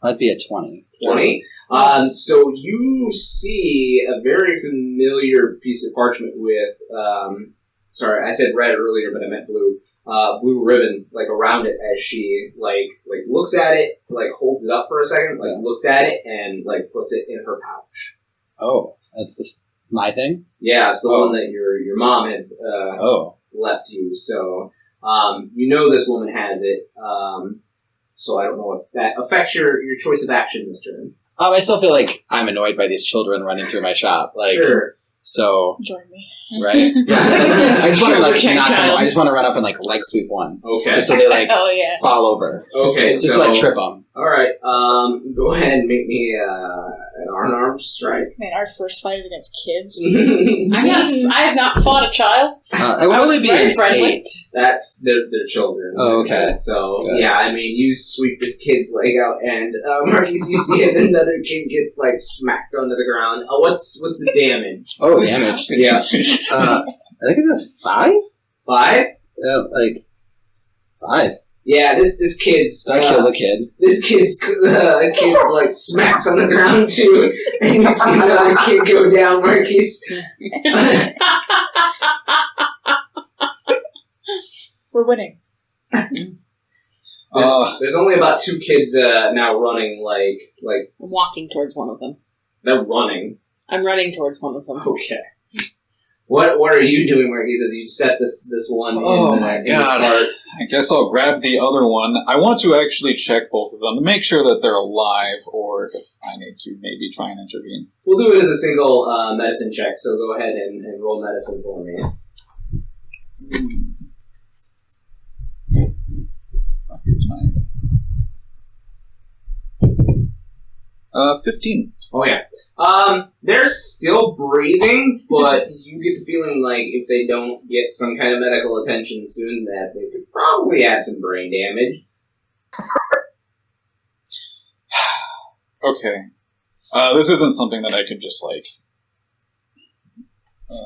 that'd be a 20. 20. So you see a very familiar piece of parchment with, sorry, I said red earlier, but I meant blue. Blue ribbon, like around it as she like looks at it, like holds it up for a second, like looks at it and like puts it in her pouch. Oh, that's my thing? Yeah, it's the one that your mom had left you. So you know this woman has it. So I don't know if that affects your choice of action this turn. I still feel like I'm annoyed by these children running through my shop. Like, sure. So, Join me. right? I just want to like Sure, knock them. child. I just want to run up and like leg sweep one, Okay. just so they like Hell yeah. fall over. Okay. Just So like trip them. all right. Go ahead and make me an unarmed strike. Man, our first fight against kids. I have not fought a child. I would was only be very an friendly. 8. That's their children. Oh, okay. So Good. yeah, I mean, you sweep this kid's leg out, and Marquies, you see as another kid gets like smacked onto the ground. What's the damage? Oh, damage. Yeah, I think it's just 5. 5. Like 5. Yeah, this kid's. I killed a kid. This kid's kid like smacks on the ground too, and you see another kid go down, Marquies. We're winning. There's only about 2 kids now running. Like I'm walking towards one of them. they're running. I'm running towards one of them. Okay. What are you doing, Marquies, as you set this one Oh in my the God. cart? I guess I'll grab the other one. I want to actually check both of them to make sure that they're alive, or if I need to maybe try and intervene. We'll do it as a single medicine check, so go ahead and roll medicine for me. Fuck, it's my 15. Oh, yeah. They're still breathing, but you get the feeling like if they don't get some kind of medical attention soon, that they could probably have some brain damage. Okay. This isn't something that I could just, like...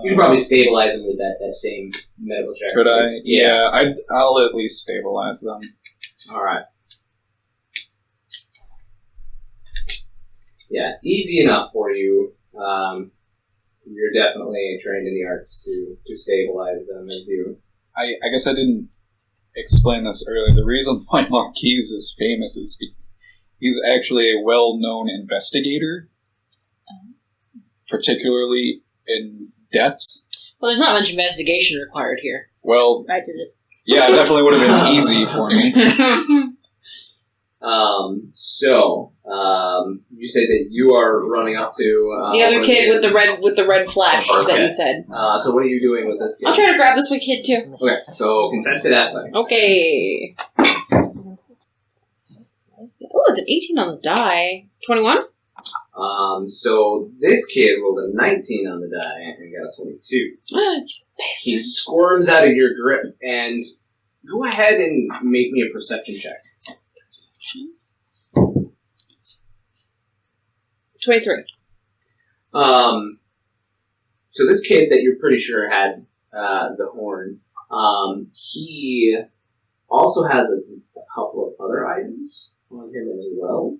You could probably stabilize them with that same medical check. Could I? Yeah, I'll at least stabilize them. Alright. Yeah, easy enough for you. You're definitely trained in the arts to stabilize them as you... I guess I didn't explain this earlier. The reason why Marquies is famous is he's actually a well-known investigator, particularly in deaths. Well, there's not much investigation required here. Well, I did it. yeah, it definitely would have been easy for me. You say that you are running up to the other kid with the red flash that you said. So what are you doing with this kid? I'll try to grab this one kid too. Okay, so contested athletics. Okay. Oh, it's an 18 on the die. 21? So this kid rolled a 19 on the die and got a 22. He squirms out of your grip, and go ahead and make me a perception check. Perception? 23. So this kid that you're pretty sure had the horn, he also has a couple of other items on him as well.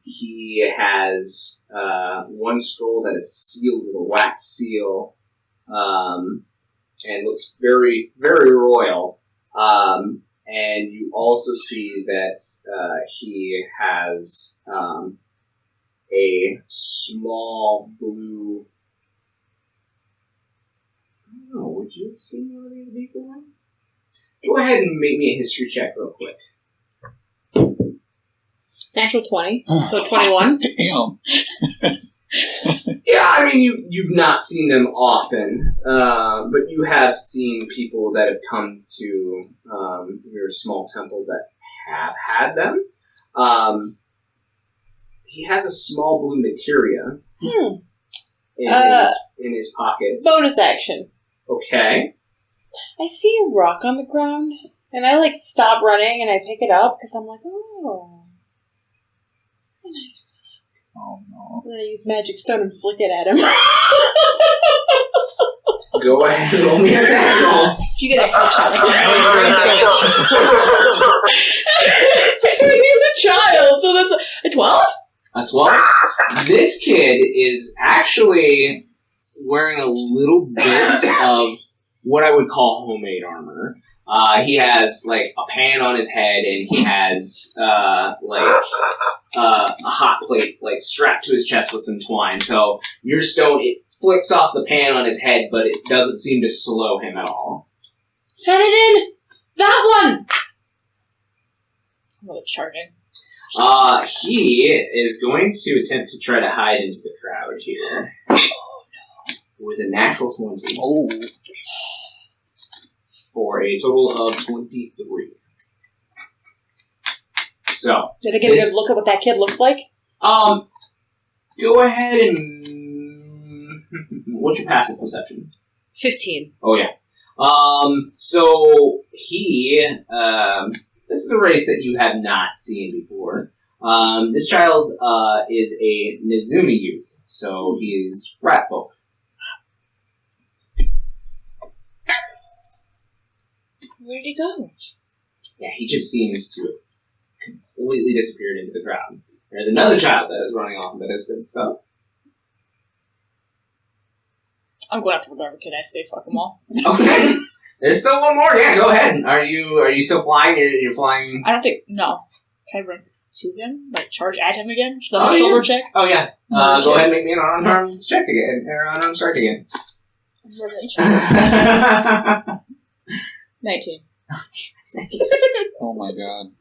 He has one scroll that is sealed with a wax seal, and looks very, very royal. And you also see that he has a small blue... I don't know, would you have seen one of these before? Go ahead and make me a history check real quick. Natural 20, so 21. Damn. Yeah, I mean, you've not seen them often, but you have seen people that have come to your small temple that have had them. He has a small blue materia in his pockets. Bonus action. Okay. I see a rock on the ground, and I stop running and I pick it up because I'm like, oh, this is a nice rock. Oh no. And then I use magic stone and flick it at him. Go ahead and roll me a attack roll. You get a headshot. He's a child, so that's a 12? A 12? This kid is actually wearing a little bit of what I would call homemade armor. He has, a pan on his head, and he has, a hot plate, strapped to his chest with some twine. So, your stone, it flicks off the pan on his head, but it doesn't seem to slow him at all. Fena'Din! That one! I'm charging. He is going to attempt to try to hide into the crowd here. Oh, no. With a natural 20. Oh. For a total of 23. So. Did I get a good look at what that kid looked like? Go ahead and... What's your passive perception? 15. Oh, yeah. So, he... this is a race that you have not seen before. This child is a Nezumi youth, so he is rat folk. Where did he go? Yeah, he just seems to have completely disappeared into the crowd. There's another child that is running off in the distance, though. I'm going after whatever kid I say, fuck them all. Okay. There's still one more. Yeah, go ahead. Are you still flying? You're flying... I don't think... No. Can I run to him? Charge at him again? Another shoulder check? Oh, yeah. Go ahead and make me an unarmed check again. Or unarmed strike again. 19. Oh my god.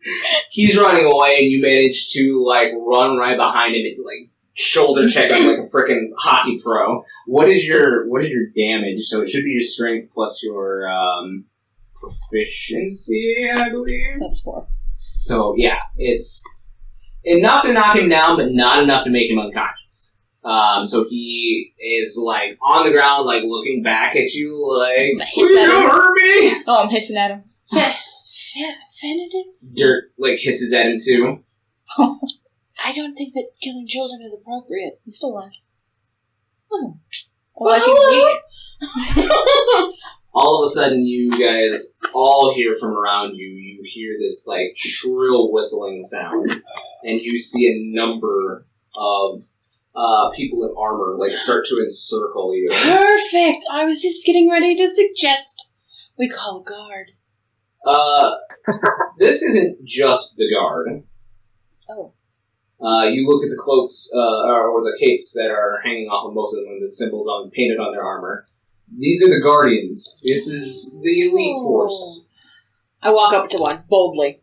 He's running away, and you manage to, run right behind him and, shoulder check him like a freaking hockey pro. What is your damage? So it should be your strength plus your proficiency, I believe. That's 4. So yeah, it's enough to knock him down, but not enough to make him unconscious. So he is like on the ground, like looking back at you, like, "Please don't hurt me!" Oh, I'm hissing at him. Fena'Din? Dirt like hisses at him too. I don't think that killing children is appropriate. He's still alive. Oh. Unless he's weak. All of a sudden, you guys all hear from around you. You hear this like shrill whistling sound, and you see a number of people in armor like start to encircle you. Perfect! I was just getting ready to suggest we call a guard. This isn't just the guard. Oh. You look at the cloaks or the capes that are hanging off of most of them with the symbols painted on their armor. These are the Guardians. This is the elite force. I walk up to one, boldly.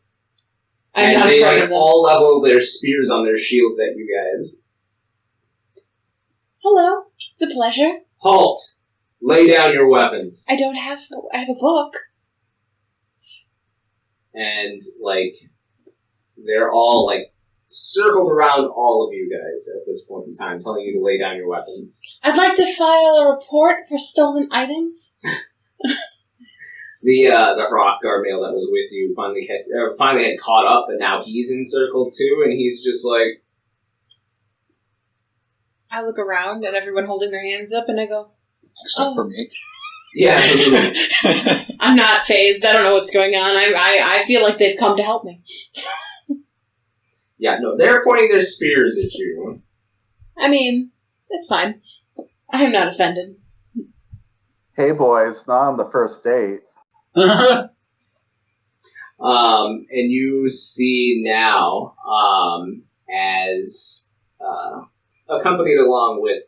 I'm and not they afraid of them. all level their spears on their shields at you guys. Hello. It's a pleasure. Halt! Lay down your weapons. I have a book. And, like, they're all, like, circled around all of you guys at this point in time, telling you to lay down your weapons. I'd like to file a report for stolen items. The Hrothgar male that was with you finally had caught up, but now he's encircled too, and he's just like... I look around at everyone holding their hands up, and I go, Except for me. Yeah. I'm not phased. I don't know what's going on. I feel like they've come to help me. Yeah, no, they're pointing their spears at you. I mean, it's fine. I am not offended. Hey, boys, not on the first date. And you see now, as accompanied along with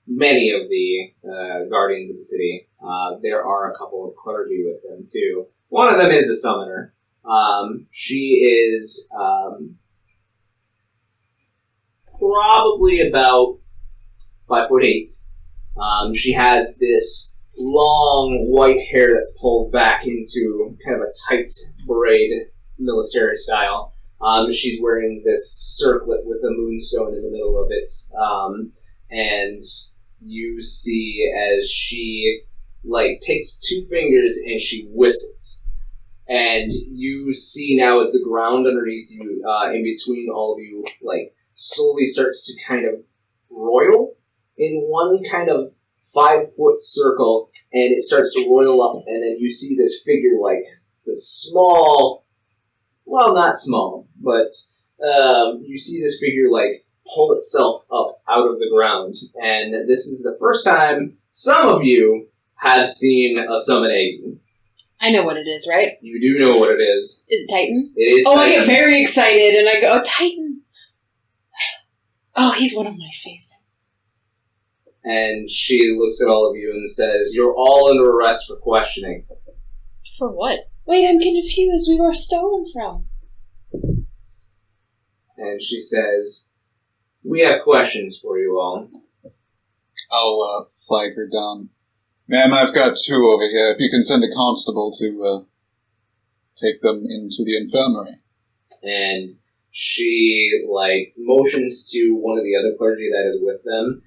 many of the guardians of the city, there are a couple of clergy with them too. One of them is a summoner. She is probably about 5'8". She has this long white hair that's pulled back into kind of a tight braid, military style. She's wearing this circlet with a moonstone in the middle of it. And you see as she like takes two fingers and she whistles. And you see now as the ground underneath you, in between all of you, like slowly starts to kind of roil in one kind of 5-foot circle, and it starts to roil up, and then you see this figure, like, this small, well, not small, but you see this figure, like, pull itself up out of the ground, and this is the first time some of you have seen a summon Aiden. I know what it is, right? You do know what it is. Is it Titan? It is Titan. I Titan. get very excited, and I go, Titan! Oh, he's one of my favorites. And she looks at all of you and says, "You're all under arrest for questioning." For what? Wait, I'm confused. We were stolen from. And she says, "We have questions for you all." I'll flag her down. Ma'am, I've got two over here. If you can send a constable to take them into the infirmary. And she, like, motions to one of the other clergy that is with them.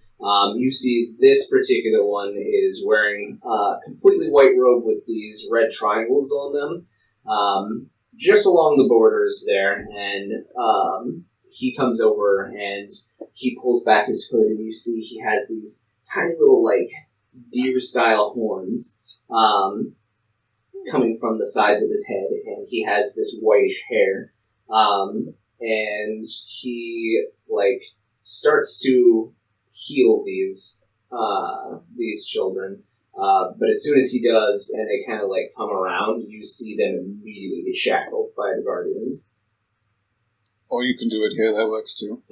You see this particular one is wearing a completely white robe with these red triangles on them, just along the borders there, and he comes over and he pulls back his hood, and you see he has these tiny little, like, deer-style horns coming from the sides of his head, and he has this whitish hair, and he, like, starts to heal these children, but as soon as he does, and they kind of like come around, you see them immediately get shackled by the guardians. Or you can do it here, that works too.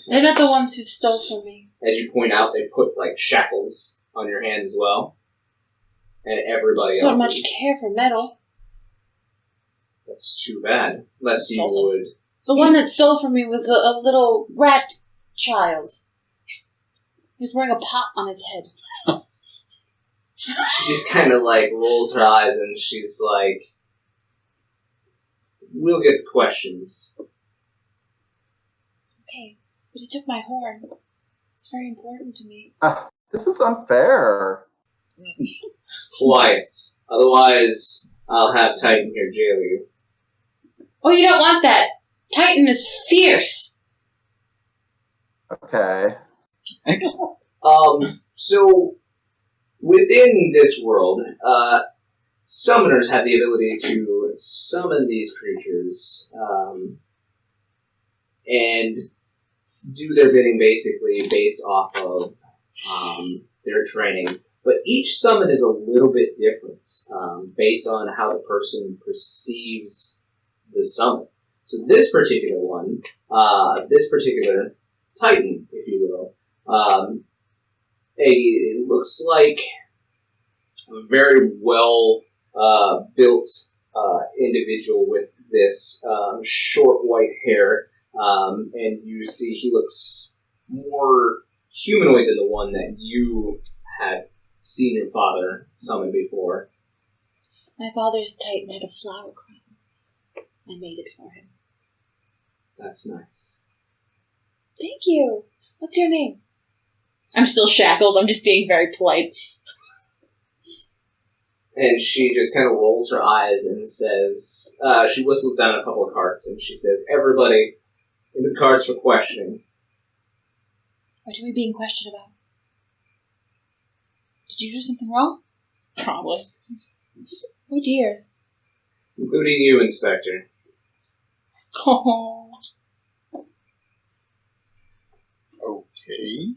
They're not the ones who stole from me. As you point out, they put like shackles on your hands as well, and everybody Don't else. much care for metal. That's too bad. Lest you Insulting. would. The one that stole from me was a little rat child. He was wearing a pot on his head. She just kind of like rolls her eyes and she's like, "We'll get the questions Okay, but he took my horn. It's very important to me. This is unfair. Quiet. Otherwise, I'll have Titan here jail you. Oh, you don't want that. Titan is fierce. Okay. So, within this world, summoners have the ability to summon these creatures, and do their bidding basically based off of their training. But each summon is a little bit different, based on how the person perceives the summon. So this particular one, this particular Titan, if you will, it looks like a very well built individual with this short white hair, and you see he looks more humanoid than the one that you had seen your father summon before. My father's Titan had a flower crown. I made it for him. That's nice. Thank you. What's your name? I'm still shackled. I'm just being very polite. And she just kind of rolls her eyes and says, she whistles down a couple of carts and she says, everybody, in the carts for questioning. What are we being questioned about? Did you do something wrong? Probably. Oh dear. Including you, Inspector. Oh. Okay.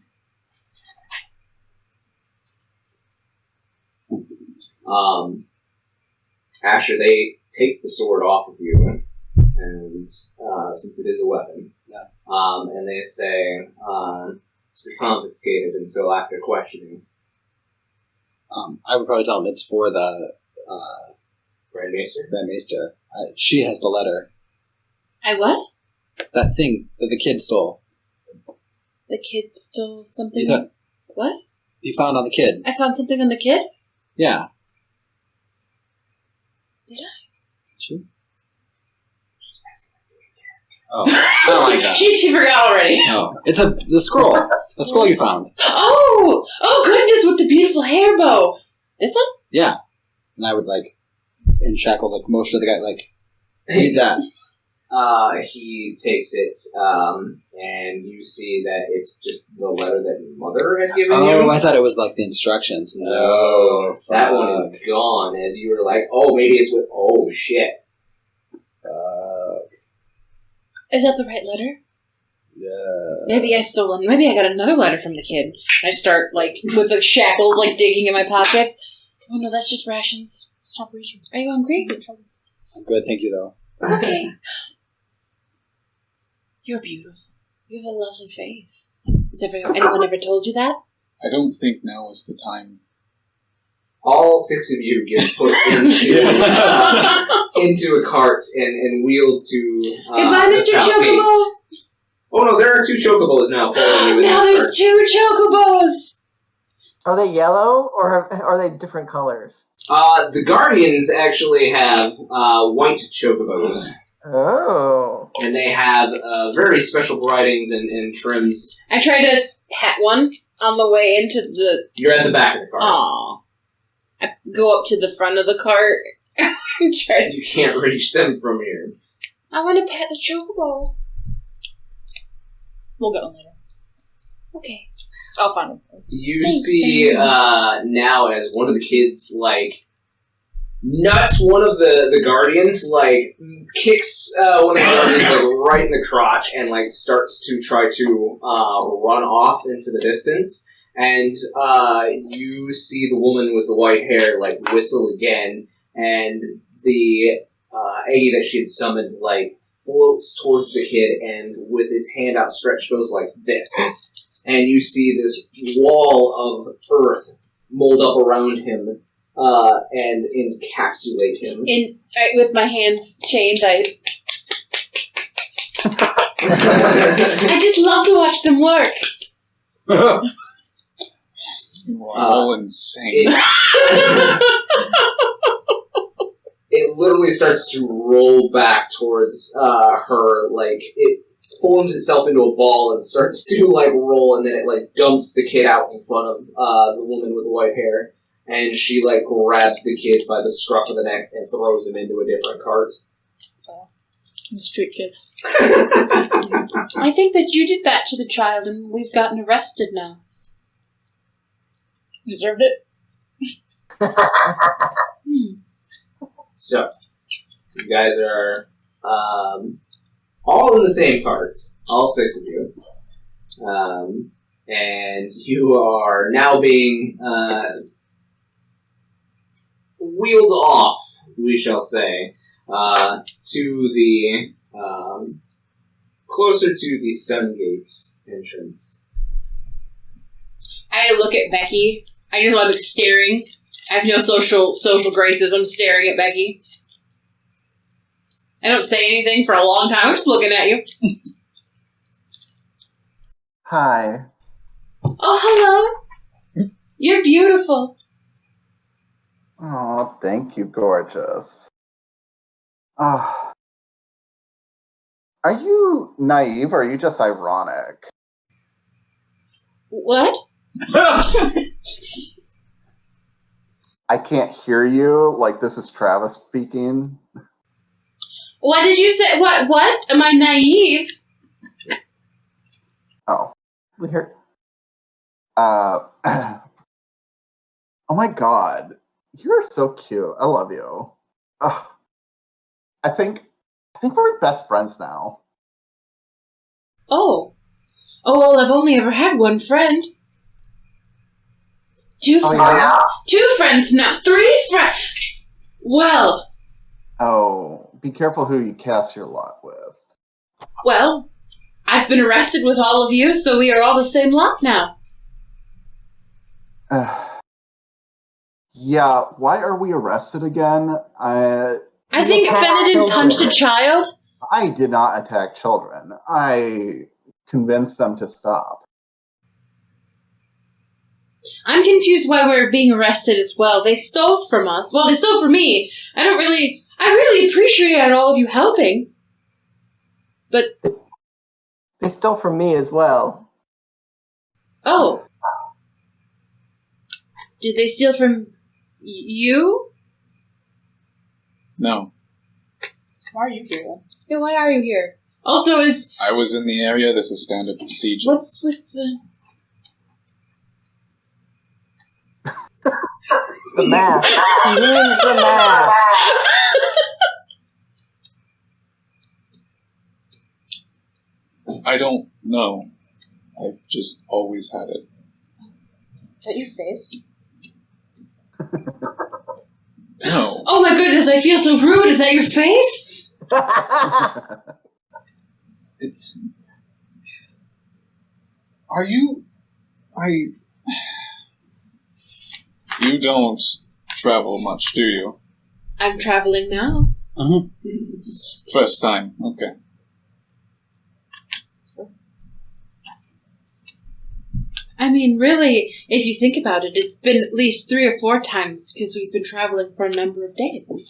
Asher, they take the sword off of you, and since it is a weapon, and they say it's to be confiscated until after questioning. I would probably tell him it's for the Grandmaster? She has the letter. I what? That thing that the kid stole. The kid stole something? What? You found on the kid. I found something on the kid? Yeah. Did I? She? Oh, I don't like that. she forgot already. No, it's the scroll. The scroll you found. Oh goodness, with the beautiful hair bow. This one? Yeah. And I would in shackles, motion to the guy, read that. He takes it, and you see that it's just the letter that your mother had given you. Oh, I thought it was the instructions. No, that one is gone. As you were like, oh, maybe it's with. Oh shit. Is that the right letter? Yeah. Maybe I stole one. Maybe I got another letter from the kid. I start with the shackles digging in my pockets. Oh no, that's just rations. Stop reaching. Are you hungry? I'm good, thank you though. Okay. You're beautiful. You have a lovely face. Has anyone ever told you that? I don't think now is the time. All six of you get put into a cart and wheeled to Goodbye, the Mr. south Chocobo! gate. Oh no, there are two chocobos now pulling you in Now this there's two chocobos! Are they yellow or are they different colors? The Guardians actually have white chocobos. Oh. And they have very special writings and trims. I tried to pat one on the way into the... You're at the back of the cart. Aww. I go up to the front of the cart and try to... You can't reach them from here. I want to pet the chocobo. We'll go later. Okay. I'll find him. You see now as one of the kids, nuts one of the Guardians, kicks one of the Guardians, right in the crotch and, starts to try to run off into the distance. And you see the woman with the white hair, whistle again, and the Aggie that she had summoned, floats towards the kid and with its hand outstretched goes like this. And you see this wall of earth mold up around him and encapsulate him. With my hands chained, I just love to watch them work. You are all insane. It literally starts to roll back towards her, forms itself into a ball and starts to like roll, and then it like dumps the kid out in front of the woman with the white hair, and she like grabs the kid by the scruff of the neck and throws him into a different cart. Street kids. I think that you did that to the child, and we've gotten arrested now. Deserved it. So, you guys are all in the same cart, all 6 of you. And you are now being wheeled off, we shall say, to the closer to the Sun Gates entrance. I look at Becky. I just love staring. I have no social graces. I'm staring at Becky. I don't say anything for a long time. I'm just looking at you. Hi. Oh, hello. You're beautiful. Oh, thank you, gorgeous. Are you naive or are you just ironic? What? I can't hear you. Like, this is Travis speaking. What did you say? What? Am I naive? Oh. We heard. Oh my god. You're so cute. I love you. I think we're best friends now. Oh. Oh, well, I've only ever had one friend. 2 friends. Yeah? 2 friends now. 3 friends. Well. Oh, be careful who you cast your lot with. Well, I've been arrested with all of you, so we are all the same lot now. Yeah, why are we arrested again? I think Fena'Din punched a child. I did not attack children. I convinced them to stop. I'm confused why we're being arrested as well. They stole from us. Well, they stole from me. I really appreciate all of you helping. But... They stole from me as well. Oh. Did they steal from you? No. Why are you here then? Yeah, why are you here? Also, I was in the area. This is standard procedure. what's with the... The mask. Use the mask. I don't know. I've just always had it. Is that your face? No. Oh my goodness, I feel so rude. Is that your face? It's... Are you... You don't travel much, do you? I'm traveling now. Uh-huh. First time, okay. I mean, really, if you think about it, it's been at least 3 or 4 times because we've been traveling for a number of days.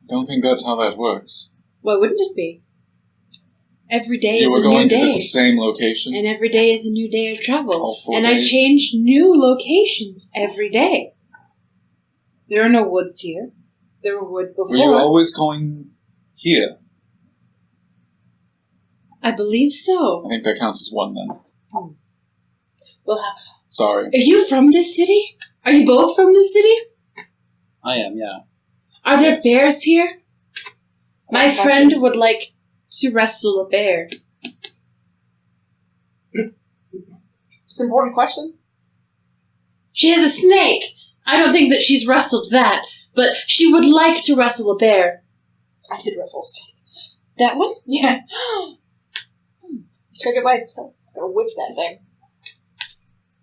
Don't think that's how that works. Why wouldn't it be? Every day You is were a new going to day. the same location? And every day is a new day of travel. All 4 And days? I change new locations every day. There are no woods here. There were woods before. Were you always going here? I believe so. I think that counts as 1 then. Well, Sorry. are you from this city? Are you both from this city? I am, yeah. Are there Yes. bears here? My Question. friend would like to wrestle a bear. It's an important question. She has a snake. I don't think that she's wrestled that, but she would like to wrestle a bear. I did wrestle a snake. That one? Yeah. Took it by his tail. Gotta whip that thing.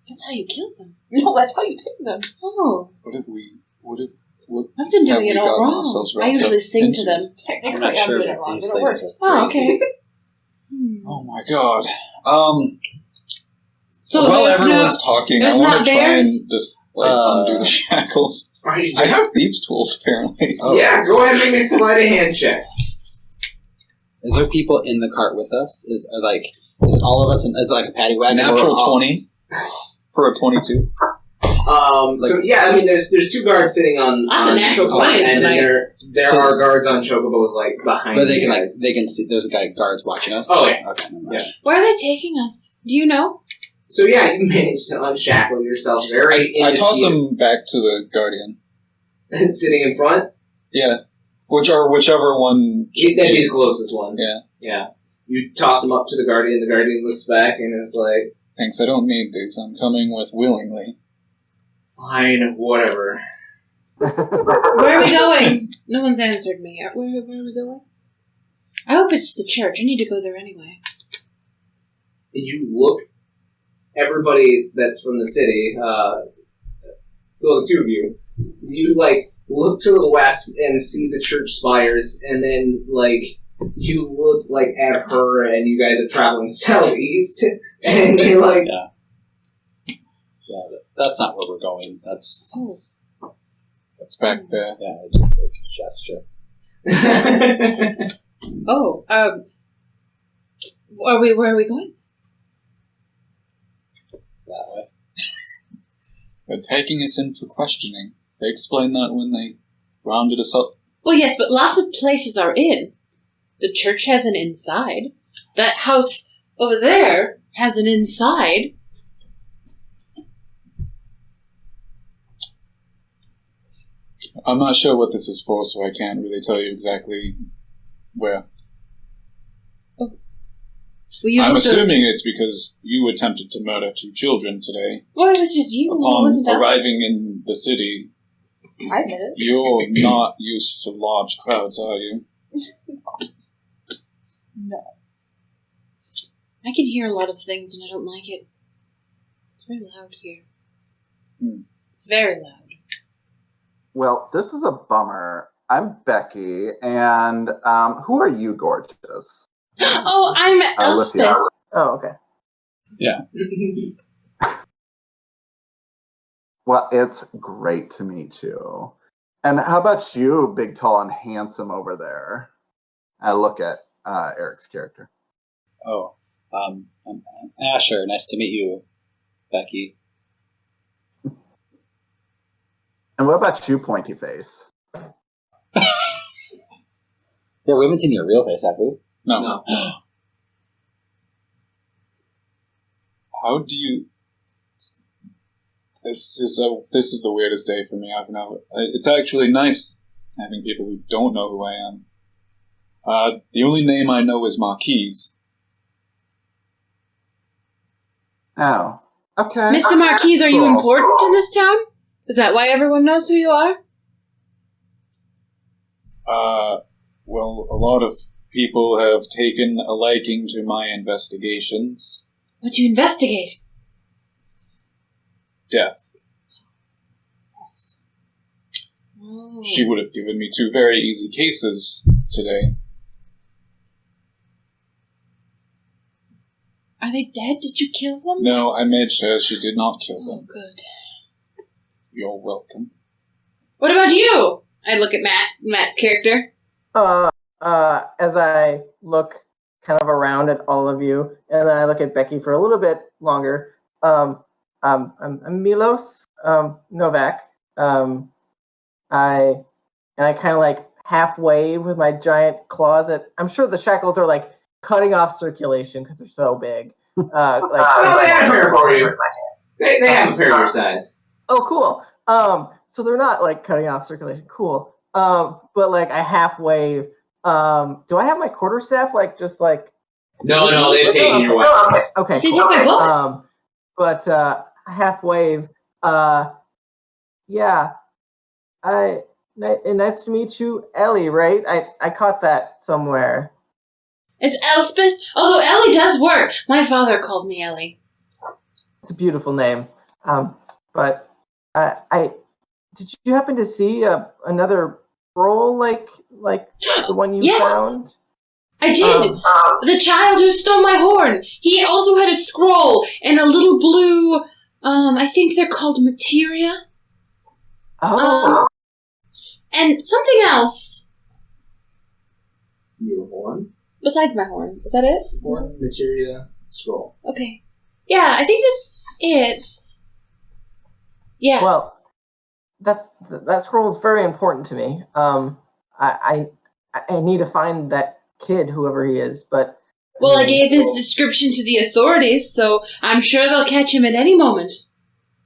That's how you kill them. No, that's how you take them. Oh, What have we... What I've been Have doing it we all gotten wrong. ourselves I wrapped usually up sing to into? them. Technically, I'm not I'm sure doing it what wrong, these but it works. things Oh, Crazy. okay. Oh my god. So While there's everyone's talking, I there's want not to try bears? and just, undo the shackles. Are you I just... have thieves' tools, apparently. Yeah, go ahead and make me a sleight of hand check. Is there people in the cart with us? Is it all of us? Is it like a paddy wagon? Natural 20 for a 22. So yeah, I mean, there's 2 guards sitting on. That's a natural 20 and tonight. there are guards on chocobos like behind. But they you can guys. they can see. There's a guy guards watching us. Oh yeah. Okay. Never mind. Yeah. Where are they taking us? Do you know? So yeah, you managed to unshackle yourself very. I toss him back to the guardian. Sitting in front. Yeah, whichever one. That'd be the closest one. Yeah. Yeah. You toss him up to the guardian. The guardian looks back and is like, Thanks, I don't need these. I'm coming with willingly. "Fine, whatever." Where are we going? No one's answered me. Where are we going? I hope it's the church. I need to go there anyway. You look. Everybody that's from the city. Well, the 2 of you. You look to the west and see the church spires, and then you look at her, and you guys are traveling southeast, and you're like, Yeah, that's not where we're going. That's back there. yeah, just like a gesture. Oh, where are we going? That way. They're taking us in for questioning. They explained that when they rounded us up. Well, yes, but lots of places are in. The church has an inside. That house over there has an inside. I'm not sure what this is for, so I can't really tell you exactly where. I'm assuming it's because you attempted to murder 2 children today. Well, it was just you. Upon Wasn't us. arriving in the city, I admit it. you're not used to large crowds, are you? No. I can hear a lot of things and I don't like it. It's very loud here. It's very loud. Well, this is a bummer. I'm Becky, and who are you, gorgeous? Oh, I'm Elspeth. Alysia. Oh, okay. Well, it's great to meet you. And how about you, big, tall, and handsome over there? I look at Eric's character. Oh, I'm Asher. Nice to meet you, Becky. And what about you, pointy face? Yeah, we haven't seen your real face, have we? No. How do you... This is the weirdest day for me. It's actually nice having people who don't know who I am. The only name I know is Marquies. Oh, okay. Mr. Marquies, are you Cool. important in this town? Is that why everyone knows who you are? Well, a lot of people have taken a liking to my investigations. What do you investigate? Death. Oh. She would have given me 2 very easy cases today. Are they dead? Did you kill them? No, I made sure she did not kill Oh, them. good. You're welcome. What about you? I look at Matt's character. As I look kind of around at all of you, and then I look at Becky for a little bit longer. I'm Milos, Novak. I kind of like half wave with my giant claws. I'm sure the shackles are like cutting off circulation because they're so big. They have a pair for you. They have a pair your size. Oh, cool. So they're not like cutting off circulation. Cool. But like I half wave. Do I have my quarterstaff just like? No, they've taken your weapons. Okay. They Cool. take my book? But half wave. Yeah. Nice to meet you, Ellie. Right? I caught that somewhere. It's Elspeth. Although Ellie does work. My father called me Ellie. It's a beautiful name. But did you happen to see another scroll like the one you Yes! found? I did. The child who stole my horn. He also had a scroll and a little blue. I think they're called materia. Oh. And something else. Your horn? Besides my horn. Is that it? Horn, materia, scroll. Okay. Yeah, I think that's it. Yeah. Well, that scroll is very important to me. I need to find that kid, whoever he is, but... Well, I gave his description to the authorities, so I'm sure they'll catch him at any moment.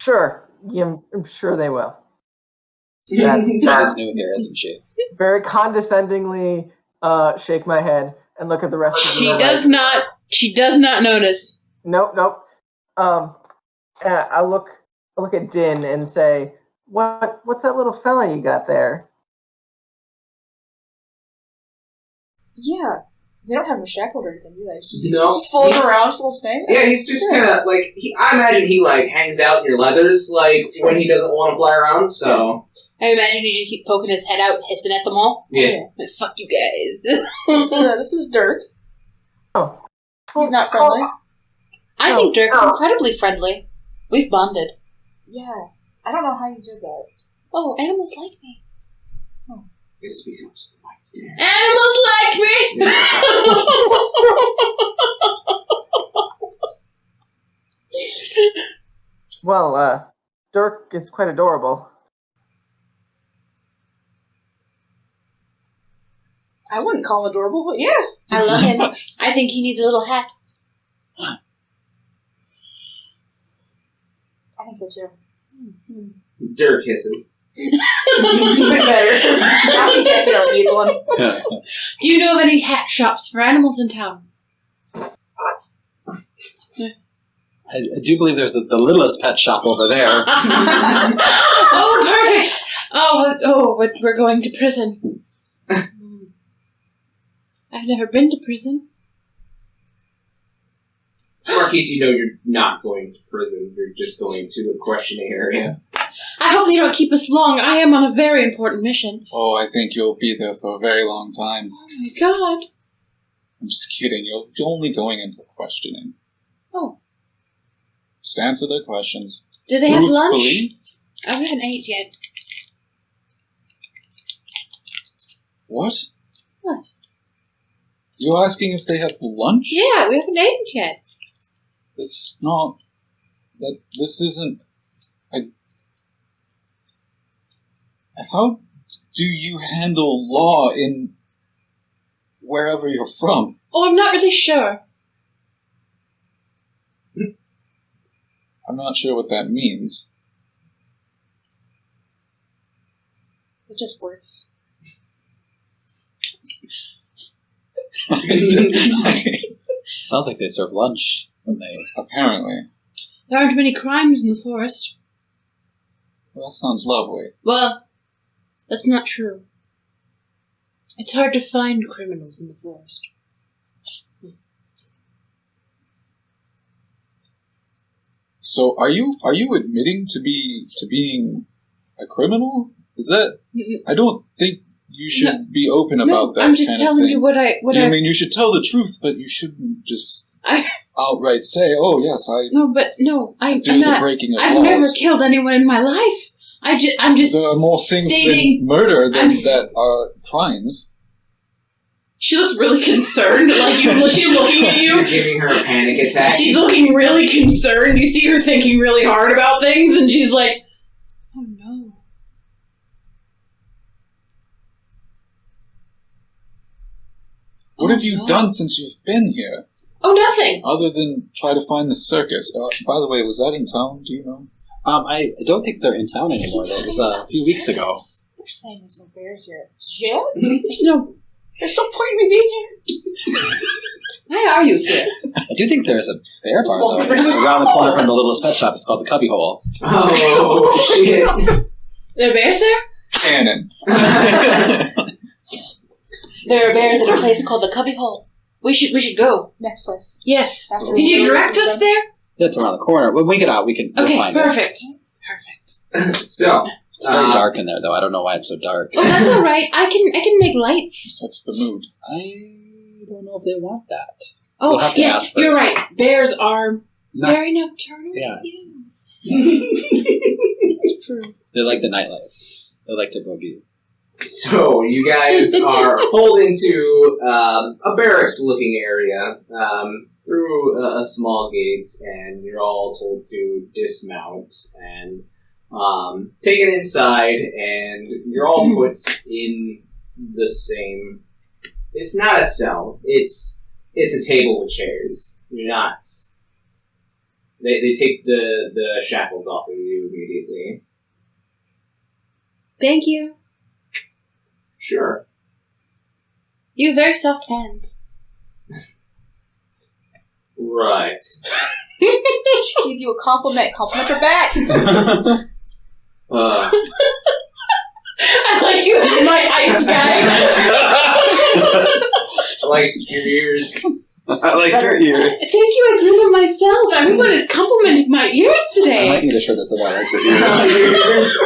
Sure. Yeah, I'm sure they will. She's new here, isn't she? Very condescendingly shake my head and look at the rest of them. She does not notice. Nope. I look at Din and say, What's that little fella you got there? Yeah. They don't have him shackled or anything, do they? No. Just floating around, just a little snake? Yeah, he's just kind of like, I imagine he like hangs out in your leathers like when he doesn't want to fly around, so. I imagine he just keep poking his head out, hissing at them all. Yeah. Like, fuck you guys. This is Dirk. Oh. He's not friendly. I think Dirk's incredibly friendly. We've bonded. Yeah. I don't know how you did that. Oh, animals like me. It just becomes the mics here. Animals like me! Well, Dirk is quite adorable. I wouldn't call him adorable, but yeah. I love him. I think he needs a little hat. I think so too. Dirk hisses. Better. Now he definitely needs one. Do you know of any hat shops for animals in town? I do believe there's the littlest pet shop over there. Oh, perfect! But we're going to prison. I've never been to prison. Marquies, you know you're not going to prison. You're just going to a questioning area. I hope they don't keep us long. I am on a very important mission. Oh, I think you'll be there for a very long time. Oh my god. I'm just kidding. You're only going in for questioning. Oh. Just answer their questions. Do they have lunch? Truthfully. Oh, we haven't ate yet. What? What? You're asking if they have lunch? Yeah, we haven't eaten yet. It's not... This isn't... How do you handle law in wherever you're from? Oh, I'm not really sure. I'm not sure what that means. It just works. Sounds like they serve lunch when they... Apparently. There aren't many crimes in the forest. Well, that sounds lovely. Well, that's not true. It's hard to find criminals in the forest. So, are you admitting to being a criminal? Is that? I don't think you should be open about that. I'm just kind telling of thing. you what I. I mean, you should tell the truth, but you shouldn't just outright say, "Oh, yes, I'm not. the breaking of I've laws." never killed anyone in my life. I'm just. There are more things stating, than murder that are crimes. She looks really concerned. Like she's looking at you. You're giving her a panic attack. She's looking really concerned. You see her thinking really hard about things, and she's like, "Oh no." What have you done since you've been here? Oh, nothing. Other than try to find the circus. By the way, was that in town? Do you know? I don't think they're in town anymore. That was a few weeks ago. You're saying there's no bears here. Yeah? There's no point in me being here. Why are you here? I do think there's a bear bar, though. It's around the corner from the littlest pet shop. It's called the Cubby Hole. Oh, shit. There are bears there? Cannon. There are bears at a place called the Cubby Hole. We should go. Next place. Yes. After Can you direct us there? It's around the corner. When we get out, we'll find perfect. it. Perfect. So, it's very dark in there, though. I don't know why it's so dark. Oh, that's all right. I can make lights. That's the mood. I don't know if they want that. Oh, we'll have to yes, ask you're first. right. Bears are very nocturnal. Yeah. It's true. They like the nightlife. They like to boogie. So you guys are pulled into a barracks-looking area through a small gate, and you're all told to dismount and taken inside, and you're all put in the same. It's not a cell. It's a table with chairs. You're not. They take the shackles off of you immediately. Thank you. Sure. You have very soft hands. Right. She gave you a compliment. Compliment her back. I like you as my hype guy. I like your ears. I like your ears. Thank you, I grew them myself. Everyone is complimenting my ears I today. might need a shirt that says I like your ears.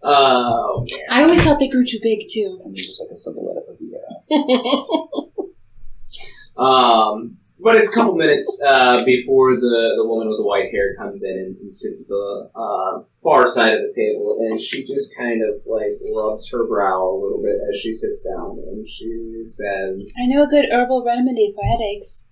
Oh, man. I always thought they grew too big, too. And just like a silhouette of But it's a couple minutes before the woman with the white hair comes in and sits at the far side of the table, and she just kind of like rubs her brow a little bit as she sits down, and she says, I know a good herbal remedy for headaches.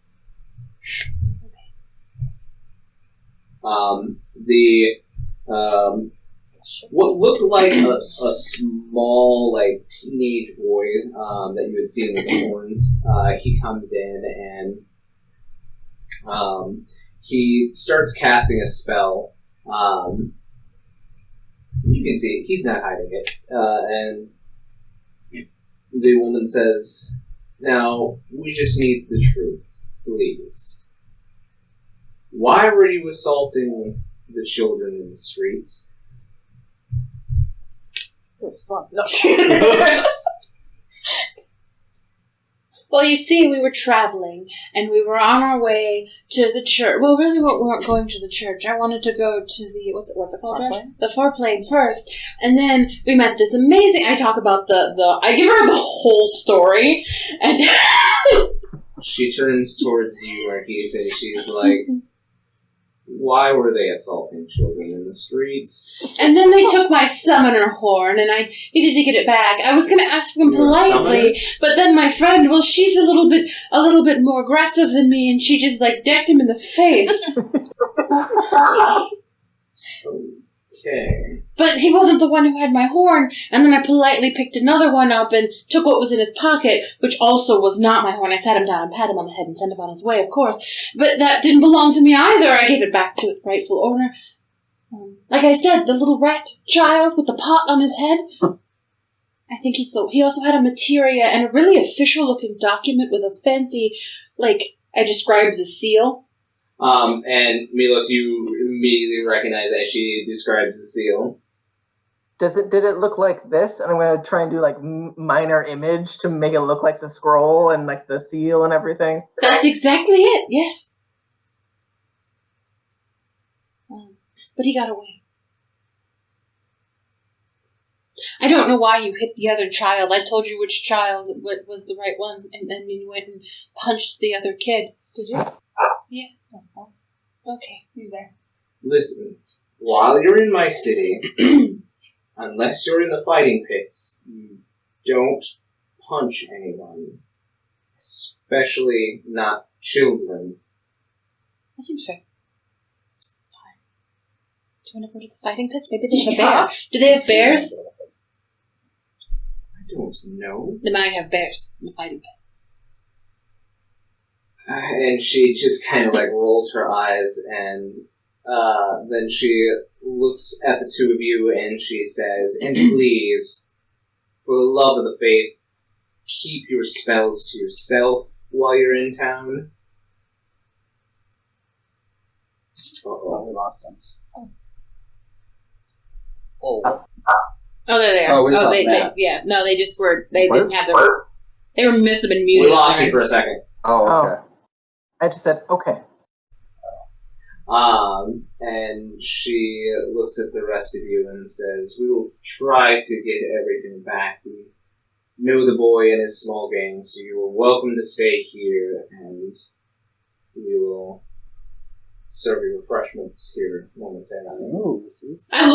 What looked like a small, like, teenage boy that you had seen with the horns, he comes in and he starts casting a spell. You can see he's not hiding it. And the woman says, now, we just need the truth, please. Why were you assaulting the children in the streets? It was fun. No. Well, you see, we were traveling, and we were on our way to the church. Well, really, we weren't going to the church. I wanted to go to the, what's it called? Foreplane? The foreplane first. And then we met this amazing, I talk about I give her the whole story, and She turns towards you, Marquies, and she's like, why were they assaulting children in the streets? and then they took my summoner horn, and I needed to get it back. I was going to ask them You're a summoner? politely, but then my friend, well, she's a little bit more aggressive than me, and she just, like, decked him in the face. Okay. But he wasn't the one who had my horn, and then I politely picked another one up and took what was in his pocket, which also was not my horn. I sat him down, pat him on the head, and sent him on his way, of course. But that didn't belong to me either. I gave it back to its rightful owner. Like I said, the little rat child with the pot on his head. I think he also had a materia and a really official-looking document with a fancy, like, I described the seal. And Milos, you immediately recognize as she describes the seal. Did it look like this? And I'm going to try and do like minor image to make it look like the scroll and like the seal and everything. That's exactly it, yes. But he got away. I don't know why you hit the other child. I told you which child was the right one, and then you went and punched the other kid. Did you? Yeah. Oh, Okay. he's there. Listen, while you're in my city, unless you're in the fighting pits, you don't punch anyone. Especially not children. That seems fair. Fine. Do you want to go to the fighting pits? Maybe they have a bear. Do they have bears? I don't know. They might have bears in the fighting pit. And she just kind of like rolls her eyes, and then she looks at the two of you and she says, and please, for the love of the faith, keep your spells to yourself while you're in town. Oh, we lost him. Oh, they're there. Oh, we just lost they Matt. no, they just were. They What? didn't have their. They must have been muted. We lost you already. for a second. Oh, okay. I just said, okay. And she looks at the rest of you and says, we will try to get everything back. We know the boy and his small gang, so you are welcome to stay here, and we will serve you refreshments here momentarily. Oh, this is... I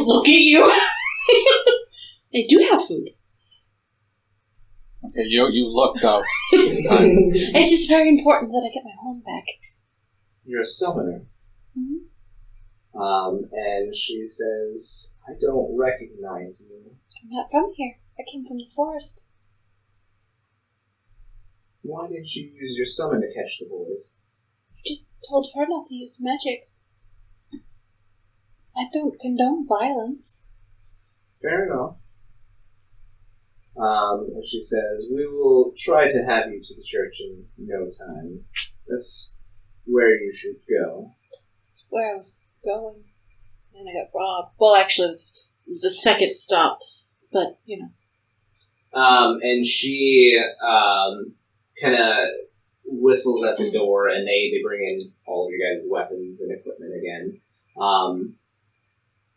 look at you. They do have food. Okay, you lucked out this time. It's just very important that I get my home back. You're a summoner. Mm-hmm. And she says, I don't recognize you. I'm not from here. I came from the forest. Why didn't you use your summon to catch the boys? I just told her not to use magic. I don't condone violence. Fair enough. And she says, we will try to have you to the church in no time. That's where you should go. That's where I was going. And I got robbed. Well, actually, it's the second stop. But, you know. And she kind of whistles at the door, and they bring in all of your guys' weapons and equipment again.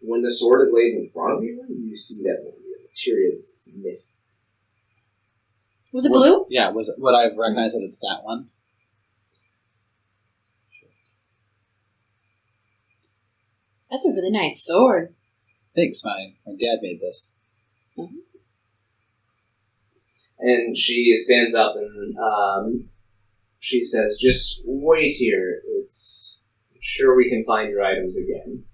When the sword is laid in front of you, you see that one of the materials is missing. Was it blue? Yeah, would I recognize that it's that one? That's a really nice sword. Thanks, my dad made this. Mm-hmm. And she stands up and she says, just wait here. I'm sure we can find your items again.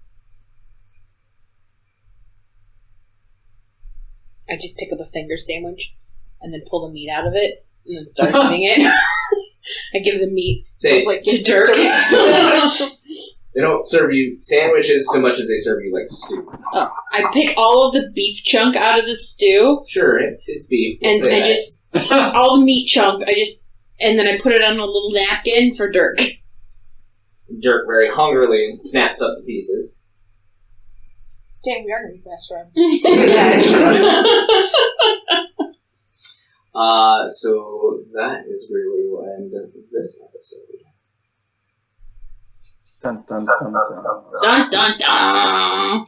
I just pick up a finger sandwich and then pull the meat out of it and then start eating it. I give the meat to Dirk. They don't serve you sandwiches so much as they serve you like stew. Oh, I pick all of the beef chunk out of the stew. Sure, it's beef. And I just, all the meat chunk, and then I put it on a little napkin for Dirk. Dirk very hungrily snaps up the pieces. Damn, we are going to be best friends. So that is where we will end this episode. Dun, dun, dun, dun. Dun dun dun!